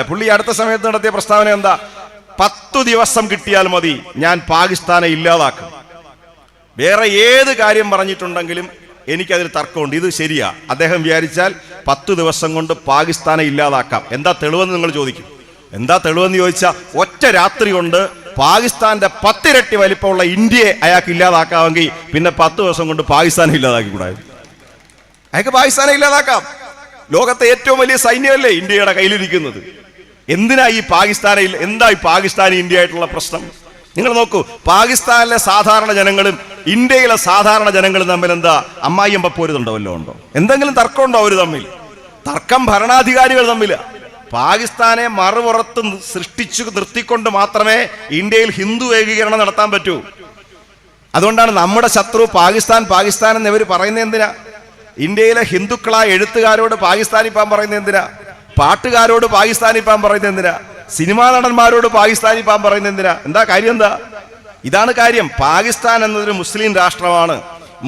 പുള്ളി അടുത്ത സമയത്ത് നടത്തിയ പ്രസ്താവന എന്താ? 10 ദിവസം കിട്ടിയാൽ മതി, ഞാൻ പാകിസ്ഥാനെ ഇല്ലാതാക്കും. വേറെ ഏത് കാര്യം പറഞ്ഞിട്ടുണ്ടെങ്കിലും എനിക്കതിൽ തർക്കമുണ്ട്. ഇത് ശരിയാ. അദ്ദേഹം വിചാരിച്ചാൽ 10 ദിവസം കൊണ്ട് പാകിസ്ഥാനെ ഇല്ലാതാക്കാം. എന്താ തെളിവെന്ന് നിങ്ങൾ ചോദിക്കും. എന്താ തെളിവെന്ന് ചോദിച്ചാൽ, ഒറ്റ രാത്രി കൊണ്ട് പാകിസ്ഥാന്റെ 10 ഇരട്ടി വലിപ്പമുള്ള ഇന്ത്യയെ അയാൾക്ക് ഇല്ലാതാക്കാമെങ്കിൽ പിന്നെ 10 ദിവസം കൊണ്ട് പാകിസ്ഥാനെ ഇല്ലാതാക്കി കൂടായിരുന്നു. അയാൾക്ക് പാകിസ്ഥാനെ ഇല്ലാതാക്കാം. ലോകത്തെ ഏറ്റവും വലിയ സൈന്യമല്ലേ ഇന്ത്യയുടെ കയ്യിലിരിക്കുന്നത്. എന്തിനാ ഈ പാകിസ്ഥാനെ, എന്താ ഈ പാകിസ്ഥാൻ ഇന്ത്യ ആയിട്ടുള്ള പ്രശ്നം? നിങ്ങൾ നോക്കൂ, പാകിസ്ഥാനിലെ സാധാരണ ജനങ്ങളും ഇന്ത്യയിലെ സാധാരണ ജനങ്ങളും തമ്മിൽ എന്താ അമ്മായിയമ്പ പോരുന്നുണ്ടോ? വല്ലതും ഉണ്ടോ? എന്തെങ്കിലും തർക്കമുണ്ടോ അവർ തമ്മിൽ? തർക്കം ഭരണാധികാരികൾ തമ്മിൽ. പാകിസ്ഥാനെ മറുപുറത്ത് സൃഷ്ടിച്ചു നിർത്തിക്കൊണ്ട് മാത്രമേ ഇന്ത്യയിൽ ഹിന്ദു ഏകീകരണം നടത്താൻ പറ്റൂ. അതുകൊണ്ടാണ് നമ്മുടെ ശത്രു പാകിസ്ഥാൻ പാകിസ്ഥാൻ എന്ന് ഇവർ പറയുന്നത്. എന്തിനാ? ഇന്ത്യയിലെ ഹിന്ദുക്കളായ എഴുത്തുകാരോട് പാകിസ്ഥാനി പാൻ പറയുന്നത് എന്തിനാ? പാട്ടുകാരോട് പാകിസ്ഥാനി പാൻ പറയുന്നത് എന്തിനാ? സിനിമാ നടന്മാരോട് പാകിസ്ഥാനി പാൻ പറയുന്നത് എന്തിനാ? എന്താ കാര്യം? എന്താ? ഇതാണ് കാര്യം. പാകിസ്ഥാൻ എന്നതൊരു മുസ്ലിം രാഷ്ട്രമാണ്.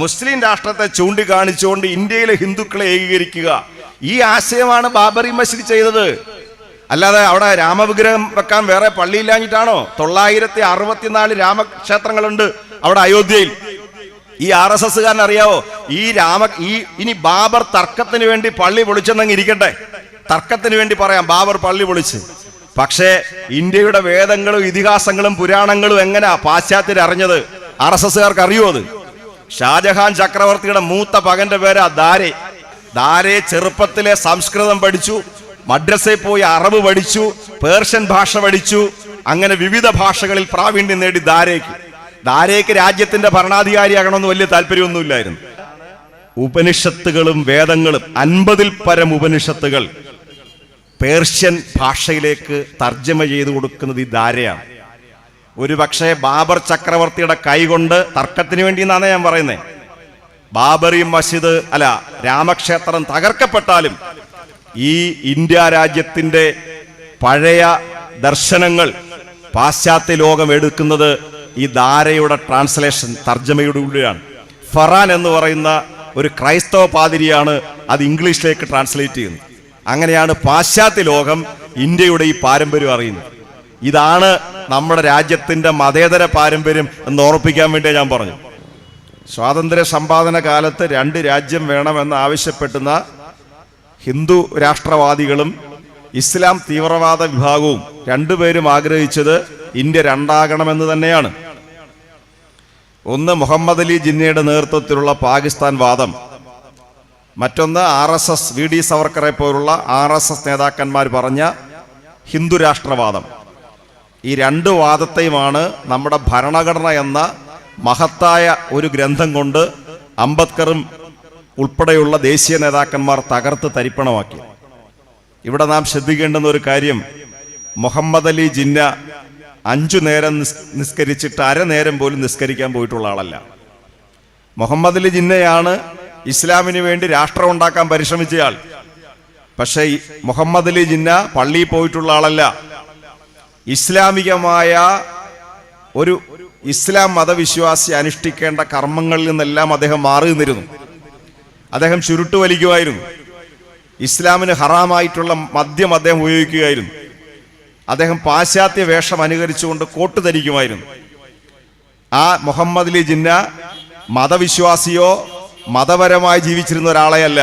മുസ്ലിം രാഷ്ട്രത്തെ ചൂണ്ടിക്കാണിച്ചുകൊണ്ട് ഇന്ത്യയിലെ ഹിന്ദുക്കളെ ഏകീകരിക്കുക, ഈ ആശയമാണ് ബാബറി മസ്ജിദ് ചെയ്തത്. അല്ലാതെ അവിടെ രാമവിഗ്രഹം വെക്കാൻ വേറെ പള്ളിയില്ലാഞ്ഞിട്ടാണോ? 964 രാമക്ഷേത്രങ്ങളുണ്ട് അവിടെ അയോധ്യയിൽ. ഈ RSSകാരൻ അറിയാവോ, ഇനി ബാബർ തർക്കത്തിന് വേണ്ടി പള്ളി പൊളിച്ചെന്നങ്ങ് ഇരിക്കട്ടെ, തർക്കത്തിന് വേണ്ടി പറയാം ബാബർ പള്ളി പൊളിച്ച്. പക്ഷേ ഇന്ത്യയുടെ വേദങ്ങളും ഇതിഹാസങ്ങളും പുരാണങ്ങളും എങ്ങനെയാ പാശ്ചാത്യർ അറിഞ്ഞത്? RSSകാർക്ക് അറിയോ? അത് ഷാജഹാൻ ചക്രവർത്തിയുടെ മൂത്ത പകന്റെ പേരാ ദാരെ. ദാരെ ചെറുപ്പത്തിലെ സംസ്കൃതം പഠിച്ചു, മദ്രസയിൽ പോയി അറബ് പഠിച്ചു, പേർഷ്യൻ ഭാഷ പഠിച്ചു, അങ്ങനെ വിവിധ ഭാഷകളിൽ പ്രാവീണ്യം നേടി ദാരയ്ക്ക് രാജ്യത്തിന്റെ ഭരണാധികാരിയാകണമെന്ന് വലിയ താല്പര്യമൊന്നുമില്ലായിരുന്നു. ഉപനിഷത്തുകളും വേദങ്ങളും 50-ൽ പരം ഉപനിഷത്തുകൾ പേർഷ്യൻ ഭാഷയിലേക്ക് തർജ്ജമ ചെയ്തു കൊടുക്കുന്നത് ഈ ദാരയാണ്. ഒരു പക്ഷേ ബാബർ ചക്രവർത്തിയുടെ കൈകൊണ്ട്, തർക്കത്തിന് വേണ്ടി എന്നാണ് ഞാൻ പറയുന്നത്, ബാബറി മസ്ജിദ് അല്ല രാമക്ഷേത്രം തകർക്കപ്പെട്ടാലും ഈ ഇന്ത്യ രാജ്യത്തിന്റെ പഴയ ദർശനങ്ങൾ പാശ്ചാത്യ ലോകം എടുക്കുന്നത് ഈ ദാരയുടെ ട്രാൻസ്ലേഷൻ, തർജ്ജമയോടുകൂടിയാണ്. ഫറാൻ എന്ന് പറയുന്ന ഒരു ക്രൈസ്തവ പാതിരിയാണ് അത് ഇംഗ്ലീഷിലേക്ക് ട്രാൻസ്ലേറ്റ് ചെയ്യുന്നത്. അങ്ങനെയാണ് പാശ്ചാത്യ ലോകം ഇന്ത്യയുടെ ഈ പാരമ്പര്യം അറിയുന്നത്. ഇതാണ് നമ്മുടെ രാജ്യത്തിന്റെ മതേതര പാരമ്പര്യം എന്ന് ഓർപ്പിക്കാൻ വേണ്ടി ഞാൻ പറഞ്ഞു. സ്വാതന്ത്ര്യ സമ്പാദന കാലത്ത് 2 രാജ്യം വേണമെന്ന് ആവശ്യപ്പെടുന്ന ഹിന്ദു രാഷ്ട്രവാദികളും ഇസ്ലാം തീവ്രവാദ വിഭാഗവും രണ്ടുപേരും ആഗ്രഹിച്ചത് ഇന്ത്യ രണ്ടാകണമെന്ന് തന്നെയാണ്. ഒന്ന് മുഹമ്മദ് അലി ജിന്നയുടെ നേതൃത്വത്തിലുള്ള പാകിസ്ഥാൻ വാദം, മറ്റൊന്ന് RSS VD സവർക്കറെ പോലുള്ള RSS നേതാക്കന്മാർ പറഞ്ഞ ഹിന്ദു രാഷ്ട്രവാദം. ഈ 2 വാദത്തെയുമാണ് നമ്മുടെ ഭരണഘടന എന്ന മഹത്തായ ഒരു ഗ്രന്ഥം കൊണ്ട് അംബേദ്കറും ഉൾപ്പെടെയുള്ള ദേശീയ നേതാക്കന്മാർ തകർത്ത് തരിപ്പണമാക്കി. ഇവിടെ നാം ശ്രദ്ധിക്കേണ്ടുന്ന ഒരു കാര്യം, മുഹമ്മദ് അലി ജിന്ന 5 നേരം നിസ്കരിച്ചിട്ട് അരനേരം പോലും നിസ്കരിക്കാൻ പോയിട്ടുള്ള ആളല്ല. മുഹമ്മദ് അലി ജിന്നയാണ് ഇസ്ലാമിന് വേണ്ടി രാഷ്ട്രം ഉണ്ടാക്കാൻ പരിശ്രമിച്ചയാൾ. പക്ഷേ മുഹമ്മദ് അലി ജിന്ന പള്ളിയിൽ പോയിട്ടുള്ള ആളല്ല. ഇസ്ലാമികമായ ഒരു ഇസ്ലാം മതവിശ്വാസി അനുഷ്ഠിക്കേണ്ട കർമ്മങ്ങളിൽ നിന്നെല്ലാം അദ്ദേഹം മാറി നിന്നിരുന്നു. അദ്ദേഹം ചുരുട്ട് വലിക്കുമായിരുന്നു. ഇസ്ലാമിന് ഹറാമായിട്ടുള്ള മദ്യം അദ്ദേഹം ഉപയോഗിക്കുകയായിരുന്നു. അദ്ദേഹം പാശ്ചാത്യ വേഷം അനുകരിച്ചുകൊണ്ട് കോട്ട് ധരിക്കുമായിരുന്നു. ആ മുഹമ്മദ് അലി ജിന്ന മതവിശ്വാസിയോ മതപരമായി ജീവിച്ചിരുന്ന ഒരാളെയല്ല.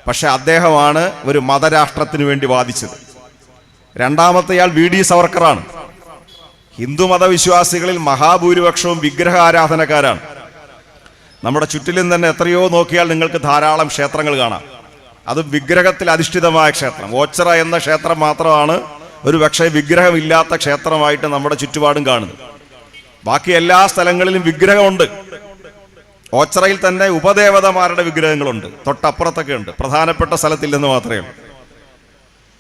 പക്ഷെ അദ്ദേഹമാണ് ഒരു മതരാഷ്ട്രത്തിന് വേണ്ടി വാദിച്ചത്. രണ്ടാമത്തെയാൾ VD സവർക്കറാണ്. ഹിന്ദു മതവിശ്വാസികളിൽ മഹാഭൂരിപക്ഷവും വിഗ്രഹ ആരാധനക്കാരാണ്. നമ്മുടെ ചുറ്റിലും തന്നെ എത്രയോ നോക്കിയാൽ നിങ്ങൾക്ക് ധാരാളം ക്ഷേത്രങ്ങൾ കാണാം. അത് വിഗ്രഹത്തിൽ അധിഷ്ഠിതമായ ക്ഷേത്രം. ഓച്ചറ എന്ന ക്ഷേത്രം മാത്രമാണ് ഒരു പക്ഷേ വിഗ്രഹമില്ലാത്ത ക്ഷേത്രമായിട്ട് നമ്മുടെ ചുറ്റുപാടും കാണുന്നത്. ബാക്കി എല്ലാ സ്ഥലങ്ങളിലും വിഗ്രഹമുണ്ട്. ഓച്ചറയിൽ തന്നെ ഉപദേവതമാരുടെ വിഗ്രഹങ്ങളുണ്ട്, തൊട്ടപ്പുറത്തൊക്കെ ഉണ്ട്, പ്രധാനപ്പെട്ട സ്ഥലത്തില്ലെന്ന് മാത്രമേ ഉള്ളൂ.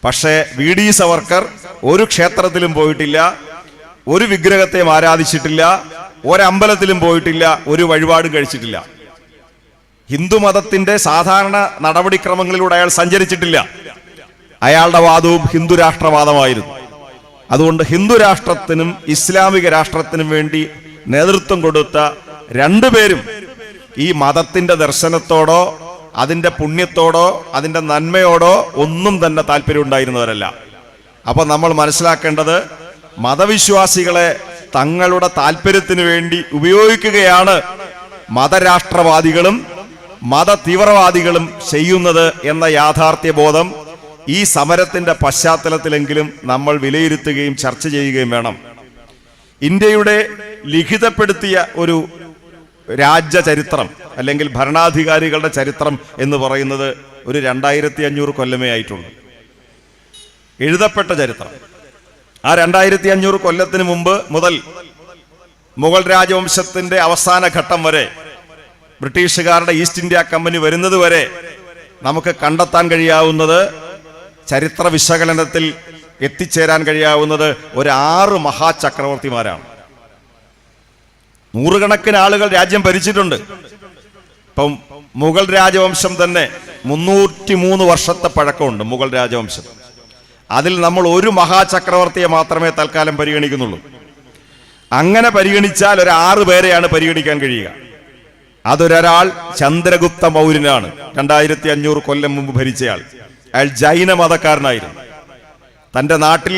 പക്ഷേ VD സവർക്കർ ഒരു ക്ഷേത്രത്തിലും പോയിട്ടില്ല, ഒരു വിഗ്രഹത്തെയും ആരാധിച്ചിട്ടില്ല, ഒരമ്പലത്തിലും പോയിട്ടില്ല, ഒരു വഴിപാടും കഴിച്ചിട്ടില്ല. ഹിന്ദുമതത്തിന്റെ സാധാരണ നടപടിക്രമങ്ങളിലൂടെ അയാൾ സഞ്ചരിച്ചിട്ടില്ല. അയാളുടെ വാദവും ഹിന്ദു രാഷ്ട്രവാദമായിരുന്നു. അതുകൊണ്ട് ഹിന്ദു രാഷ്ട്രത്തിനും ഇസ്ലാമിക രാഷ്ട്രത്തിനും വേണ്ടി നേതൃത്വം കൊടുത്ത 2 പേരും ഈ മതത്തിന്റെ ദർശനത്തോടോ അതിന്റെ പുണ്യത്തോടോ അതിന്റെ നന്മയോടോ ഒന്നും തന്നെ താല്പര്യം ഉണ്ടായിരുന്നവരല്ല. അപ്പോൾ നമ്മൾ മനസ്സിലാക്കേണ്ടത് മതവിശ്വാസികളെ തങ്ങളുടെ താല്പര്യത്തിന് വേണ്ടി ഉപയോഗിക്കുകയാണ് മതരാഷ്ട്രവാദികളും മത തീവ്രവാദികളും ചെയ്യുന്നത് എന്ന യാഥാർത്ഥ്യ ബോധം ഈ സമരത്തിന്റെ പശ്ചാത്തലത്തിലെങ്കിലും നമ്മൾ വിലയിരുത്തുകയും ചർച്ച ചെയ്യുകയും വേണം. ഇന്ത്യയുടെ ലിഖിതപ്പെടുത്തിയ ഒരു രാജ്യചരിത്രം അല്ലെങ്കിൽ ഭരണാധികാരികളുടെ ചരിത്രം എന്ന് പറയുന്നത് ഒരു 2500 കൊല്ലമേ ആയിട്ടുള്ളൂ. എഴുതപ്പെട്ട ചരിത്രം. ആ 2500 കൊല്ലത്തിന് മുമ്പ് മുതൽ മുഗൾ രാജവംശത്തിന്റെ അവസാന ഘട്ടം വരെ, ബ്രിട്ടീഷുകാരുടെ ഈസ്റ്റ് ഇന്ത്യ കമ്പനി വരുന്നത് വരെ നമുക്ക് കണ്ടെത്താൻ കഴിയാവുന്നത്, ചരിത്ര വിശകലനത്തിൽ എത്തിച്ചേരാൻ കഴിയാവുന്നത് ഒരു 6 മഹാചക്രവർത്തിമാരാണ്. നൂറുകണക്കിന് ആളുകൾ രാജ്യം ഭരിച്ചിട്ടുണ്ട്. ഇപ്പം മുഗൾ രാജവംശം തന്നെ 303 വർഷത്തെ പഴക്കമുണ്ട്. മുഗൾ രാജവംശം. അതിൽ നമ്മൾ ഒരു മഹാചക്രവർത്തിയെ മാത്രമേ തൽക്കാലം പരിഗണിക്കുന്നുള്ളൂ. അങ്ങനെ പരിഗണിച്ചാൽ ഒരു 6 പേരെയാണ് പരിഗണിക്കാൻ കഴിയുക. അതൊരാൾ ചന്ദ്രഗുപ്ത മൗര്യനാണ്. 2500 കൊല്ലം മുമ്പ് ഭരിച്ചയാൾ. അയാൾ ജൈന മതക്കാരനായിരുന്നു. തൻ്റെ നാട്ടിൽ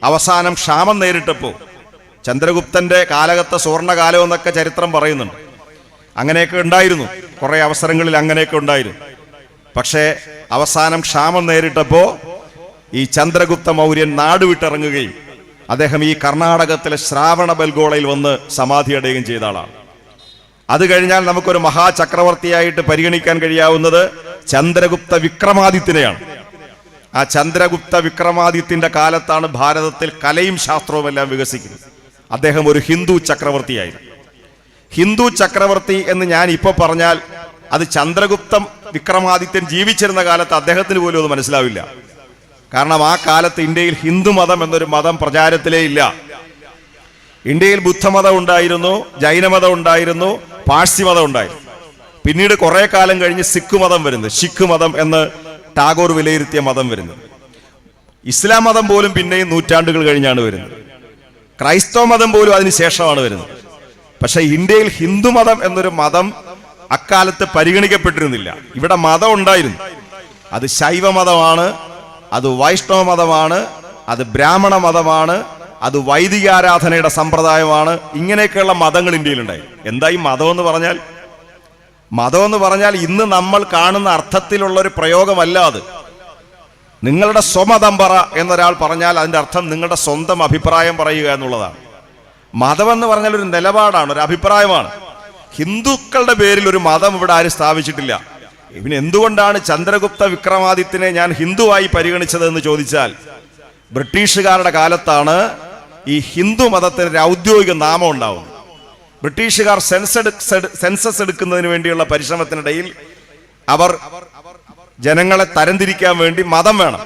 അവസാനം ക്ഷാമം നേരിട്ടപ്പോൾ, ചന്ദ്രഗുപ്തന്റെ കാലഘട്ട സുവർണകാലം എന്നൊക്കെ ചരിത്രം പറയുന്നുണ്ട്, അങ്ങനെയൊക്കെ ഉണ്ടായിരുന്നു. കുറെ അവസരങ്ങളിൽ അങ്ങനെയൊക്കെ ഉണ്ടായിരുന്നു. പക്ഷേ അവസാനം ക്ഷാമം നേരിട്ടപ്പോൾ ഈ ചന്ദ്രഗുപ്ത മൗര്യൻ നാടുവിട്ടിറങ്ങുകയും അദ്ദേഹം ഈ കർണാടകത്തിലെ ശ്രാവണബൽഗോളയിൽ വന്ന് സമാധിയടയുകയും ചെയ്ത ആളാണ്. അത് കഴിഞ്ഞാൽ നമുക്കൊരു മഹാചക്രവർത്തിയായിട്ട് പരിഗണിക്കാൻ കഴിയാവുന്നത് ചന്ദ്രഗുപ്ത വിക്രമാദിത്യനെയാണ്. ആ ചന്ദ്രഗുപ്ത വിക്രമാദിത്യന്റെ കാലത്താണ് ഭാരതത്തിൽ കലയും ശാസ്ത്രവും എല്ലാം വികസിക്കുന്നത്. അദ്ദേഹം ഒരു ഹിന്ദു ചക്രവർത്തിയായിരുന്നു. ഹിന്ദു ചക്രവർത്തി എന്ന് ഞാൻ ഇപ്പോൾ പറഞ്ഞാൽ അത് ചന്ദ്രഗുപ്ത വിക്രമാദിത്യൻ ജീവിച്ചിരുന്ന കാലത്ത് അദ്ദേഹത്തിന് പോലും അത് മനസ്സിലാവില്ല. കാരണം ആ കാലത്ത് ഇന്ത്യയിൽ ഹിന്ദു മതം എന്നൊരു മതം പ്രചാരത്തിലേ ഇല്ല. ഇന്ത്യയിൽ ബുദ്ധമതം ഉണ്ടായിരുന്നു, ജൈനമതം ഉണ്ടായിരുന്നു, പാഴ്സി മതം ഉണ്ടായിരുന്നു. പിന്നീട് കുറെ കാലം കഴിഞ്ഞ് സിഖ് മതം വരുന്നത്, സിഖ് മതം എന്ന് ടാഗോർ വിലയിരുത്തിയ മതം വരുന്നത്. ഇസ്ലാം മതം പോലും പിന്നെയും നൂറ്റാണ്ടുകൾ കഴിഞ്ഞാണ് വരുന്നത്. ക്രൈസ്തവ മതം പോലും അതിന് ശേഷമാണ് വരുന്നത്. പക്ഷെ ഇന്ത്യയിൽ ഹിന്ദു മതം എന്നൊരു മതം അക്കാലത്ത് പരിഗണിക്കപ്പെട്ടിരുന്നില്ല. ഇവിടെ മതം ഉണ്ടായിരുന്നു. അത് ശൈവ മതമാണ്, അത് വൈഷ്ണവ മതമാണ്, അത് ബ്രാഹ്മണ മതമാണ്, അത് വൈദികാരാധനയുടെ സമ്പ്രദായമാണ്. ഇങ്ങനെയൊക്കെയുള്ള മതങ്ങൾ ഇന്ത്യയിലുണ്ടായി. എന്താ ഈ മതം എന്ന് പറഞ്ഞാൽ? മതം എന്ന് പറഞ്ഞാൽ ഇന്ന് നമ്മൾ കാണുന്ന അർത്ഥത്തിലുള്ള ഒരു പ്രയോഗമല്ല അത്. നിങ്ങളുടെ സ്വമതം പറ എന്നൊരാൾ പറഞ്ഞാൽ അതിൻ്റെ അർത്ഥം നിങ്ങളുടെ സ്വന്തം അഭിപ്രായം പറയുക എന്നുള്ളതാണ്. മതമെന്ന് പറഞ്ഞാൽ ഒരു നിലപാടാണ്, ഒരു അഭിപ്രായമാണ്. ഹിന്ദുക്കളുടെ പേരിൽ ഒരു മതം ഇവിടെ ആരും സ്ഥാപിച്ചിട്ടില്ല. ഇവന് എന്തുകൊണ്ടാണ് ചന്ദ്രഗുപ്ത വിക്രമാദിത്യനെ ഞാൻ ഹിന്ദുവായി പരിഗണിച്ചതെന്ന് ചോദിച്ചാൽ, ബ്രിട്ടീഷുകാരുടെ കാലത്താണ് ഈ ഹിന്ദു മതത്തിന് ഒരു ഔദ്യോഗിക നാമം ഉണ്ടാവുന്നത്. ബ്രിട്ടീഷുകാർ സെൻസസ് എടുക്കുന്നതിന് വേണ്ടിയുള്ള പരിശ്രമത്തിനിടയിൽ അവർ ജനങ്ങളെ തരംതിരിക്കാൻ വേണ്ടി മതം വേണം.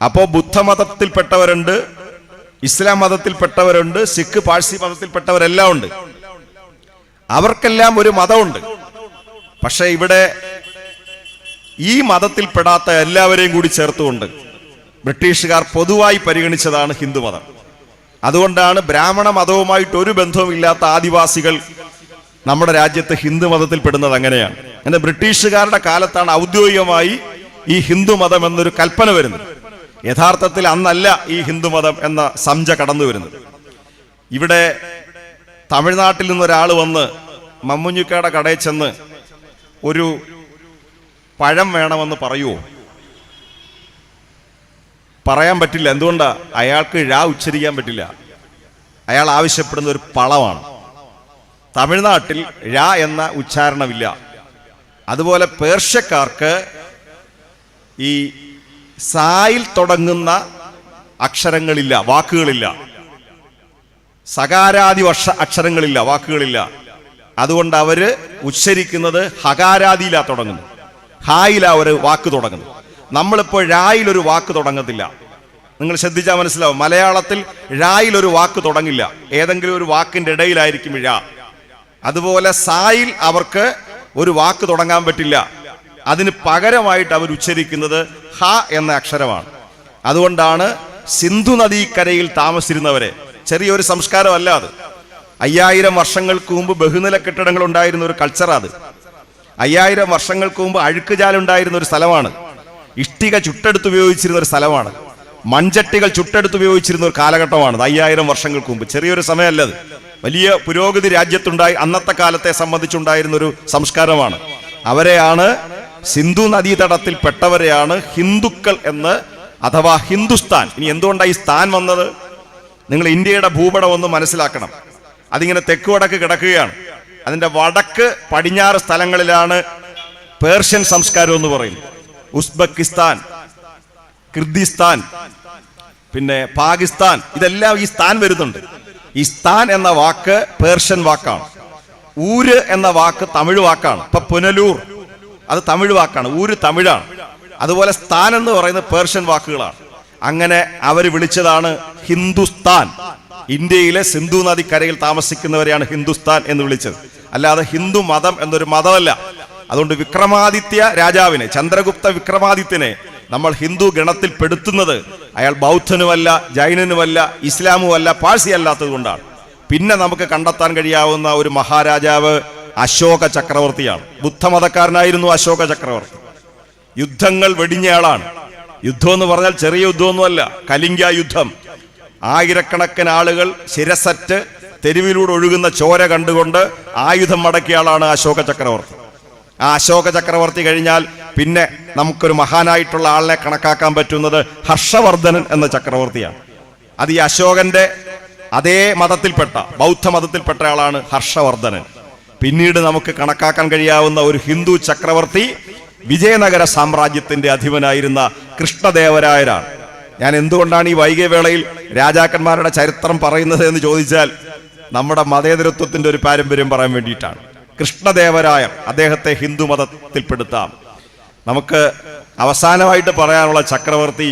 അപ്പോൾ ബുദ്ധമതത്തിൽപ്പെട്ടവരുണ്ട്, ഇസ്ലാം മതത്തിൽപ്പെട്ടവരുണ്ട്, സിഖ് പാഴ്സി മതത്തിൽപ്പെട്ടവരെല്ലാം ഉണ്ട്. അവർക്കെല്ലാം ഒരു മതമുണ്ട്. പക്ഷെ ഇവിടെ ഈ മതത്തിൽപ്പെടാത്ത എല്ലാവരെയും കൂടി ചേർത്തുകൊണ്ട് ബ്രിട്ടീഷുകാർ പൊതുവായി പരിഗണിച്ചതാണ് ഹിന്ദുമതം. അതുകൊണ്ടാണ് ബ്രാഹ്മണ മതവുമായിട്ട് ഒരു ബന്ധവുമില്ലാത്ത ആദിവാസികൾ നമ്മുടെ രാജ്യത്ത് ഹിന്ദു മതത്തിൽപ്പെടുന്നത്. അങ്ങനെയാണ്. എന്നാൽ ബ്രിട്ടീഷുകാരുടെ കാലത്താണ് ഔദ്യോഗികമായി ഈ ഹിന്ദുമതം എന്നൊരു കൽപ്പന വരുന്നത്. യഥാർത്ഥത്തിൽ അന്നല്ല ഈ ഹിന്ദുമതം എന്ന സംജ കടന്നു വരുന്നത്. ഇവിടെ തമിഴ്നാട്ടിൽ നിന്നൊരാൾ വന്ന് മമ്മുഞ്ഞിക്കയുടെ കടയിൽ ചെന്ന് ഒരു പഴം വേണമെന്ന് പറയുമോ? പറയാൻ പറ്റില്ല. എന്തുകൊണ്ടാ? അയാൾക്ക് ഴ ഉച്ചരിക്കാൻ പറ്റില്ല. അയാൾ ആവശ്യപ്പെടുന്ന ഒരു പളമാണ്. തമിഴ്നാട്ടിൽ ഴ എന്ന ഉച്ചാരണമില്ല. അതുപോലെ പേർഷ്യക്കാർക്ക് ഈ സായിൽ തുടങ്ങുന്ന അക്ഷരങ്ങളില്ല, വാക്കുകളില്ല. സകാരാദി അക്ഷരങ്ങളില്ല, വാക്കുകളില്ല. അതുകൊണ്ട് അവര് ഉച്ചരിക്കുന്നത് ഹകാരാദിയിലാ തുടങ്ങുന്നത്, ഹായിലാ ഒരു വാക്ക് തുടങ്ങുന്നത്. നമ്മളിപ്പോൾ ഴായിലൊരു വാക്ക് തുടങ്ങത്തില്ല. നിങ്ങൾ ശ്രദ്ധിച്ചാൽ മനസ്സിലാവും. മലയാളത്തിൽ ഴായിലൊരു വാക്ക് തുടങ്ങില്ല, ഏതെങ്കിലും ഒരു വാക്കിന്റെ ഇടയിലായിരിക്കും ഴ. അതുപോലെ സായിൽ അവർക്ക് ഒരു വാക്ക് തുടങ്ങാൻ പറ്റില്ല. അതിന് പകരമായിട്ട് അവർ ഉച്ചരിക്കുന്നത് ഹ എന്ന അക്ഷരമാണ്. അതുകൊണ്ടാണ് സിന്ധു നദീക്കരയിൽ താമസിച്ചിരുന്നവരെ, ചെറിയൊരു സംസ്കാരമല്ല അത്, 5000 വർഷങ്ങൾക്ക് മുമ്പ് ബഹുനില കെട്ടിടങ്ങൾ ഉണ്ടായിരുന്ന ഒരു കൾച്ചറാണ് അത്. 5000 വർഷങ്ങൾക്ക് മുമ്പ് അഴുക്കുചാലുണ്ടായിരുന്ന ഒരു സ്ഥലമാണ്. ഇഷ്ടിക ചുട്ടെടുത്ത് ഉപയോഗിച്ചിരുന്ന ഒരു സ്ഥലമാണ്. മൺചട്ടികൾ ചുട്ടെടുത്ത് ഉപയോഗിച്ചിരുന്ന ഒരു കാലഘട്ടമാണ്. 5000 വർഷങ്ങൾക്ക് മുമ്പ്. ചെറിയൊരു സമയമല്ലത്. വലിയ പുരോഗതി രാജ്യത്തുണ്ടായി അന്നത്തെ കാലത്തെ സംബന്ധിച്ചുണ്ടായിരുന്ന ഒരു സംസ്കാരമാണ്. അവരെയാണ്, സിന്ധു നദീതടത്തിൽ പെട്ടവരെയാണ് ഹിന്ദുക്കൾ എന്ന്, അഥവാ ഹിന്ദുസ്ഥാൻ. ഇനി എന്തുകൊണ്ടാണ് ഈ സ്ഥാൻ വന്നത്? നിങ്ങൾ ഇന്ത്യയുടെ ഭൂപടം ഒന്ന് മനസ്സിലാക്കണം. അതിങ്ങനെ തെക്ക് വടക്ക് കിടക്കുകയാണ്. അതിന്റെ വടക്ക് പടിഞ്ഞാറ് സ്ഥലങ്ങളിലാണ് പേർഷ്യൻ സംസ്കാരം എന്ന് പറയുന്നത്. ഉസ്ബെക്കിസ്ഥാൻ, കിർഗിസ്ഥാൻ, പിന്നെ പാകിസ്ഥാൻ, ഇതെല്ലാം ഈ സ്ഥാൻ വരുന്നുണ്ട്. ഈ സ്ഥാൻ എന്ന വാക്ക് പേർഷ്യൻ വാക്കാണ്. ഊര് എന്ന വാക്ക് തമിഴ് വാക്കാണ്. ഇപ്പൊ പുനലൂർ അത് തമിഴ് വാക്കാണ്, ഊര് തമിഴാണ്. അതുപോലെ സ്ഥാൻ എന്ന് പറയുന്നത് പേർഷ്യൻ വാക്കുകളാണ്. അങ്ങനെ അവർ വിളിച്ചതാണ് ഹിന്ദുസ്ഥാൻ. ഇന്ത്യയിലെ സിന്ധു നദിക്കരയിൽ താമസിക്കുന്നവരെയാണ് ഹിന്ദുസ്ഥാൻ എന്ന് വിളിച്ചത്, അല്ലാതെ ഹിന്ദു മതം എന്നൊരു മതമല്ല. അതുകൊണ്ട് വിക്രമാദിത്യ രാജാവിനെ, ചന്ദ്രഗുപ്ത വിക്രമാദിത്യനെ നമ്മൾ ഹിന്ദു ഗണത്തിൽ പെടുത്തുന്നത് അയാൾ ബൗദ്ധനുമല്ല, ജൈനനുമല്ല, ഇസ്ലാമുമല്ല, പാഴ്സി അല്ലാത്തത് കൊണ്ടാണ്. പിന്നെ നമുക്ക് കണ്ടെത്താൻ കഴിയാവുന്ന ഒരു മഹാരാജാവ് അശോക ചക്രവർത്തിയാണ്. ബുദ്ധമതക്കാരനായിരുന്നു അശോക ചക്രവർത്തി. യുദ്ധങ്ങൾ വെടിഞ്ഞയാളാണ്. യുദ്ധം എന്ന് പറഞ്ഞാൽ ചെറിയ യുദ്ധമൊന്നുമല്ല. കലിംഗ യുദ്ധം. ആയിരക്കണക്കിന് ആളുകൾ ശിരസറ്റ് തെരുവിലൂടെ ഒഴുകുന്ന ചോര കണ്ടുകൊണ്ട് ആയുധം മടക്കിയ ആളാണ് അശോക ചക്രവർത്തി. ആ അശോക ചക്രവർത്തി കഴിഞ്ഞാൽ പിന്നെ നമുക്കൊരു മഹാനായിട്ടുള്ള ആളിനെ കണക്കാക്കാൻ പറ്റുന്നത് ഹർഷവർദ്ധനൻ എന്ന ചക്രവർത്തിയാണ്. അത് ഈ അശോകന്റെ അതേ മതത്തിൽപ്പെട്ട, ബൗദ്ധ മതത്തിൽപ്പെട്ട ആളാണ് ഹർഷവർദ്ധനൻ. പിന്നീട് നമുക്ക് കണക്കാക്കാൻ കഴിയാവുന്ന ഒരു ഹിന്ദു ചക്രവർത്തി വിജയനഗര സാമ്രാജ്യത്തിന്റെ അധിപനായിരുന്ന കൃഷ്ണദേവരായരാണ്. ഞാൻ എന്തുകൊണ്ടാണ് ഈ വൈകിയ വേളയിൽ രാജാക്കന്മാരുടെ ചരിത്രം പറയുന്നത് എന്ന് ചോദിച്ചാൽ, നമ്മുടെ മതേതരത്വത്തിന്റെ ഒരു പാരമ്പര്യം പറയാൻ വേണ്ടിയിട്ടാണ്. കൃഷ്ണദേവരായർ, അദ്ദേഹത്തെ ഹിന്ദു മതത്തിൽപ്പെടുത്താം. നമുക്ക് അവസാനമായിട്ട് പറയാനുള്ള ചക്രവർത്തി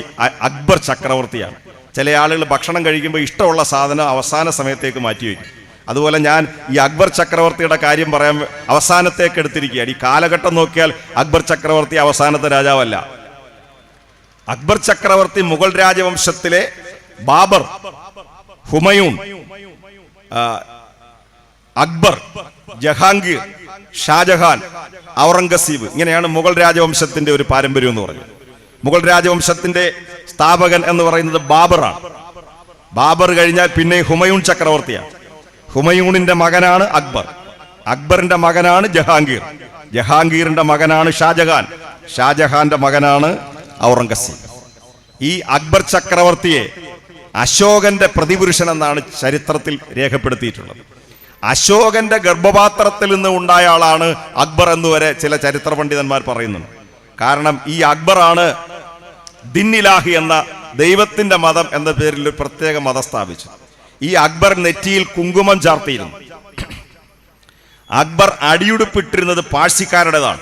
അക്ബർ ചക്രവർത്തിയാണ്. ചില ആളുകൾ ഭക്ഷണം കഴിക്കുമ്പോൾ ഇഷ്ടമുള്ള സാധനം അവസാന സമയത്തേക്ക് മാറ്റിവെക്കും. അതുപോലെ ഞാൻ ഈ അക്ബർ ചക്രവർത്തിയുടെ കാര്യം പറയാൻ അവസാനത്തേക്ക് എടുത്തിരിക്കുകയാണ്. ഈ കാലഘട്ടം നോക്കിയാൽ അക്ബർ ചക്രവർത്തി അവസാനത്തെ രാജാവല്ല. അക്ബർ ചക്രവർത്തി മുഗൾ രാജവംശത്തിലെ ബാബർ, ഹുമയൂൺ, അക്ബർ, ജഹാംഗീർ, ഷാജഹാൻ, ഔറംഗസീബ്, ഇങ്ങനെയാണ് മുഗൾ രാജവംശത്തിന്റെ ഒരു പാരമ്പര്യം എന്ന് പറയുന്നത്. മുഗൾ രാജവംശത്തിന്റെ സ്ഥാപകൻ എന്ന് പറയുന്നത് ബാബറാണ്. ബാബർ കഴിഞ്ഞാൽ പിന്നെ ഹുമയൂൺ ചക്രവർത്തിയാണ്. ഹുമയൂണിന്റെ മകനാണ് അക്ബർ. അക്ബറിന്റെ മകനാണ് ജഹാംഗീർ. ജഹാംഗീറിന്റെ മകനാണ് ഷാജഹാൻ. ഷാജഹാന്റെ മകനാണ് ഔറംഗസീബ്. ഈ അക്ബർ ചക്രവർത്തിയെ അശോകന്റെ പ്രതിപുരുഷൻ എന്നാണ് ചരിത്രത്തിൽ രേഖപ്പെടുത്തിയിട്ടുള്ളത്. അശോകന്റെ ഗർഭപാത്രത്തിൽ നിന്ന് ഉണ്ടായ ആളാണ് അക്ബർ എന്നുവരെ ചില ചരിത്ര പണ്ഡിതന്മാർ പറയുന്നുണ്ട്. കാരണം ഈ അക്ബറാണ് ദിന്നിലാഹി എന്ന ദൈവത്തിന്റെ മതം എന്ന പേരിൽ ഒരു പ്രത്യേക മതം സ്ഥാപിച്ചു. ഈ അക്ബർ നെറ്റിയിൽ കുങ്കുമം ചാർത്തിയിരുന്നു. അക്ബർ അടിയുടുപ്പിട്ടിരുന്നത് പാഴ്സിക്കാരുടേതാണ്.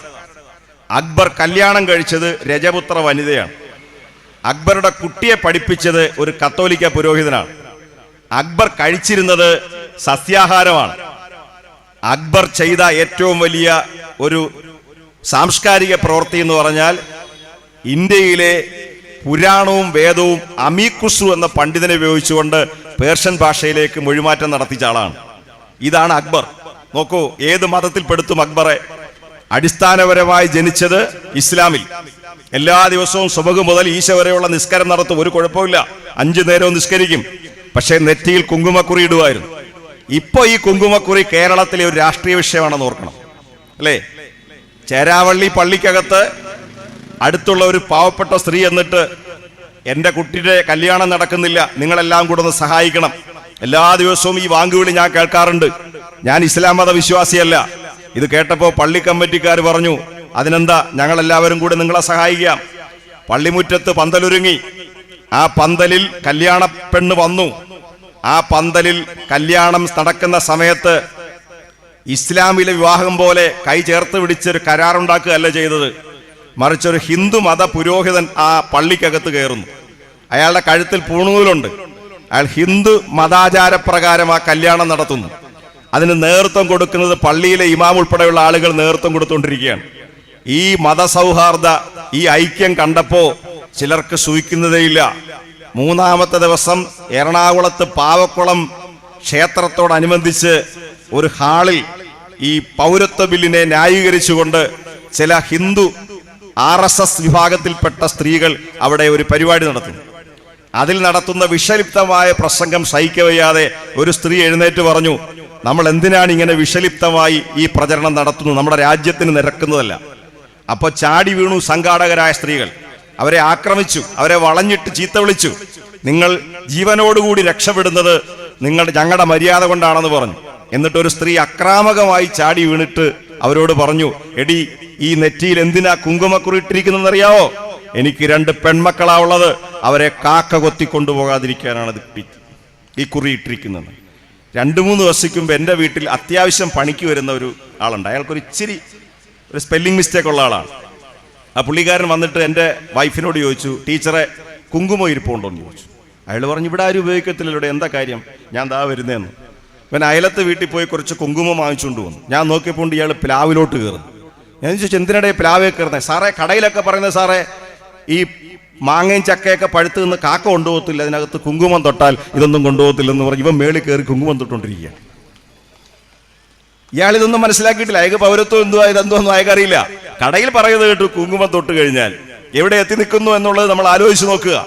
അക്ബർ കല്യാണം കഴിച്ചത് രജപുത്ര വനിതയാണ്. അക്ബറുടെ കുട്ടിയെ പഠിപ്പിച്ചത് ഒരു കത്തോലിക്ക പുരോഹിതനാണ്. അക്ബർ കഴിച്ചിരുന്നത് സസ്യാഹാരമാണ്. അക്ബർ ചെയ്ത ഏറ്റവും വലിയ ഒരു സാംസ്കാരിക പ്രവൃത്തി എന്ന് പറഞ്ഞാൽ ഇന്ത്യയിലെ പുരാണവും വേദവും അമീഖുസു എന്ന പണ്ഡിതനെ ഉപയോഗിച്ചുകൊണ്ട് പേർഷ്യൻ ഭാഷയിലേക്ക് മൊഴിമാറ്റം നടത്തിച്ച ആളാണ്. ഇതാണ് അക്ബർ. നോക്കൂ, ഏത് മതത്തിൽപ്പെടുത്തും അക്ബറെ? അടിസ്ഥാനപരമായി ജനിച്ചത് ഇസ്ലാമിൽ. എല്ലാ ദിവസവും സുബഹ് മുതൽ ഈശ വരെയുള്ള നിസ്കാരം നടത്തും, ഒരു കുഴപ്പമില്ല, 5 നേരവും നിസ്കരിക്കും. പക്ഷേ നെറ്റിയിൽ കുങ്കുമക്കുറി ഇടുമായിരുന്നു. ഇപ്പൊ ഈ കുങ്കുമക്കുറി കേരളത്തിലെ ഒരു രാഷ്ട്രീയ വിഷയമാണെന്ന് ഓർക്കണം, അല്ലേ? ചേരാവള്ളി പള്ളിക്കകത്ത് അടുത്തുള്ള ഒരു പാവപ്പെട്ട സ്ത്രീ എന്നിട്ട് എൻ്റെ കുട്ടിയുടെ കല്യാണം നടക്കുന്നില്ല, നിങ്ങളെല്ലാം കൂടെ ഒന്ന് സഹായിക്കണം. എല്ലാ ദിവസവും ഈ വാങ്കുവിളി ഞാൻ കേൾക്കാറുണ്ട്. ഞാൻ ഇസ്ലാം മത വിശ്വാസിയല്ല. ഇത് കേട്ടപ്പോൾ പള്ളി കമ്മിറ്റിക്കാർ പറഞ്ഞു, അതിനെന്താ, ഞങ്ങളെല്ലാവരും കൂടെ നിങ്ങളെ സഹായിക്കാം. പള്ളിമുറ്റത്ത് പന്തലൊരുങ്ങി. ആ പന്തലിൽ കല്യാണ പെണ്ണ് വന്നു. ആ പന്തലിൽ കല്യാണം നടക്കുന്ന സമയത്ത് ഇസ്ലാമിലെ വിവാഹം പോലെ കൈ ചേർത്ത് പിടിച്ചൊരു കരാറുണ്ടാക്കുകയല്ല ചെയ്തത്, മറിച്ചൊരു ഹിന്ദു മത പുരോഹിതൻ ആ പള്ളിക്കകത്ത് കയറുന്നു. അയാളുടെ കഴുത്തിൽ പൂണൂലുണ്ട്. അയാൾ ഹിന്ദു മതാചാരപ്രകാരം ആ കല്യാണം നടത്തുന്നു. അതിന് നേതൃത്വം കൊടുക്കുന്നത് പള്ളിയിലെ ഇമാം ഉൾപ്പെടെയുള്ള ആളുകൾ നേതൃത്വം കൊടുത്തുകൊണ്ടിരിക്കുകയാണ്. ഈ മതസൗഹാർദ്ദ, ഈ ഐക്യം കണ്ടപ്പോ ചിലർക്ക് സൂഹിക്കുന്നതേയില്ല. 3-ാമത്തെ ദിവസം എറണാകുളത്ത് പാവക്കുളം ക്ഷേത്രത്തോടനുബന്ധിച്ച് ഒരു ഹാളിൽ ഈ പൗരത്വ ബില്ലിനെ ന്യായീകരിച്ചുകൊണ്ട് ചില ഹിന്ദു RSS വിഭാഗത്തിൽപ്പെട്ട സ്ത്രീകൾ അവിടെ ഒരു പരിപാടി നടത്തുന്നു. അതിൽ നടത്തുന്ന വിഷലിപ്തമായ പ്രസംഗം സഹിക്കവയ്യാതെ ഒരു സ്ത്രീ എഴുന്നേറ്റ് പറഞ്ഞു, നമ്മൾ എന്തിനാണ് ഇങ്ങനെ വിഷലിപ്തമായി ഈ പ്രചരണം നടത്തുന്നത്? നമ്മുടെ രാജ്യത്തിന് നിരക്കുന്നതല്ല. അപ്പൊ ചാടി വീണു സംഘാടകരായ സ്ത്രീകൾ. അവരെ ആക്രമിച്ചു, അവരെ വളഞ്ഞിട്ട് ചീത്ത വിളിച്ചു. നിങ്ങൾ ജീവനോടുകൂടി രക്ഷപ്പെടുന്നത് ഞങ്ങളുടെ മര്യാദ കൊണ്ടാണെന്ന് പറഞ്ഞു. എന്നിട്ട് ഒരു സ്ത്രീ അക്രാമകമായി ചാടി വീണിട്ട് അവരോട് പറഞ്ഞു, എടി, ഈ നെറ്റിയിൽ എന്തിനാ കുങ്കുമക്കുറി ഇട്ടിരിക്കുന്നതെന്നറിയാവോ? എനിക്ക് 2 പെൺമക്കളാ ഉള്ളത്, അവരെ കാക്ക കൊത്തിക്കൊണ്ടുപോകാതിരിക്കാനാണ് ഈ കുറി ഇട്ടിരിക്കുന്നത്. 2-3 ദിവസത്തേക്ക് എൻ്റെ വീട്ടിൽ അത്യാവശ്യം പണിക്ക് വരുന്ന ഒരു ആളുണ്ട്. അയാൾക്കൊരു ഇച്ചിരി ഒരു സ്പെല്ലിംഗ് മിസ്റ്റേക്ക് ഉള്ള ആളാണ്. ആ പുള്ളിക്കാരൻ വന്നിട്ട് എൻ്റെ വൈഫിനോട് ചോദിച്ചു, ടീച്ചറെ കുങ്കുമം ഇരിപ്പുണ്ടോ എന്ന് ചോദിച്ചു. അയാൾ പറഞ്ഞു, ഇവിടെ ആരും ഉപയോഗിക്കത്തില്ല, ഇവിടെ എന്താ കാര്യം? ഞാൻ ദാ വരുന്നതെന്ന്. ഇവൻ അയലത്ത് വീട്ടിൽ പോയി കുറച്ച് കുങ്കുമം വാങ്ങിച്ചുകൊണ്ട് വന്നു. ഞാൻ നോക്കിയപ്പോൾ ഇയാൾ പ്ലാവിലോട്ട് കയറുന്നു. ഞാൻ ചോദിച്ചു, എന്തിനിടെ പ്ലാവേ കയറുന്നത്? സാറേ, കടയിലൊക്കെ പറയുന്നത് സാറേ, ഈ മാങ്ങയും ചക്കയൊക്കെ പഴുത്ത് നിന്ന് കാക്ക കൊണ്ടുപോകത്തില്ല, അതിനകത്ത് കുങ്കുമം തൊട്ടാൽ ഇതൊന്നും കൊണ്ടുപോകത്തില്ലെന്ന് പറഞ്ഞ് ഇവൻ മേളിൽ കയറി കുങ്കുമം തൊട്ടുകൊണ്ടിരിക്കുകയാണ്. ഇയാൾ ഇതൊന്നും മനസ്സിലാക്കിയിട്ടില്ല. അയാൾക്ക് പൗരത്വം എന്തുവാ ഇതെന്തോന്നും അയാൾക്കറിയില്ല. കടയിൽ പറയുന്നത് കേട്ടു കുങ്കുമം തൊട്ട് കഴിഞ്ഞാൽ എവിടെ എത്തി നിൽക്കുന്നു എന്നുള്ളത് നമ്മൾ ആലോചിച്ച് നോക്കുക.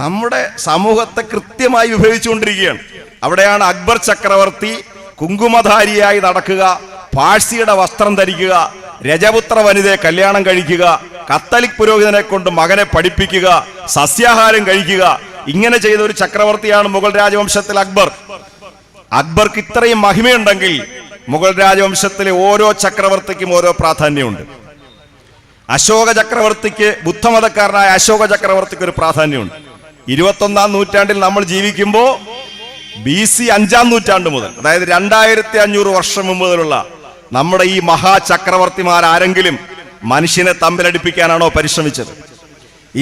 നമ്മുടെ സമൂഹത്തെ കൃത്യമായി വിഭജിച്ചുകൊണ്ടിരിക്കുകയാണ്. അവിടെയാണ് അക്ബർ ചക്രവർത്തി കുങ്കുമധാരിയായി നടക്കുക, പാഴ്സിയുടെ വസ്ത്രം ധരിക്കുക, രജപുത്ര വനിതയെ കല്യാണം കഴിക്കുക, കത്തലിക് പുരോഹിതനെ കൊണ്ട് മകനെ പഠിപ്പിക്കുക, സസ്യാഹാരം കഴിക്കുക. ഇങ്ങനെ ചെയ്ത ഒരു ചക്രവർത്തിയാണ് മുഗൾ രാജവംശത്തിൽ അക്ബർ. അക്ബർക്ക് ഇത്രയും മഹിമയുണ്ടെങ്കിൽ മുഗൾ രാജവംശത്തിലെ ഓരോ ചക്രവർത്തിക്കും ഓരോ പ്രാധാന്യമുണ്ട്. അശോക ചക്രവർത്തിക്ക്, ബുദ്ധമതക്കാരനായ അശോക ചക്രവർത്തിക്ക് ഒരു പ്രാധാന്യമുണ്ട്. 21-ാം നൂറ്റാണ്ടിൽ നമ്മൾ ജീവിക്കുമ്പോൾ BC 5-ാം നൂറ്റാണ്ട് മുതൽ, അതായത് 2500 വർഷം മുതലുള്ള നമ്മുടെ ഈ മഹാചക്രവർത്തിമാരാരെങ്കിലും മനുഷ്യനെ തമ്മിലടിപ്പിക്കാനാണോ പരിശ്രമിച്ചത്?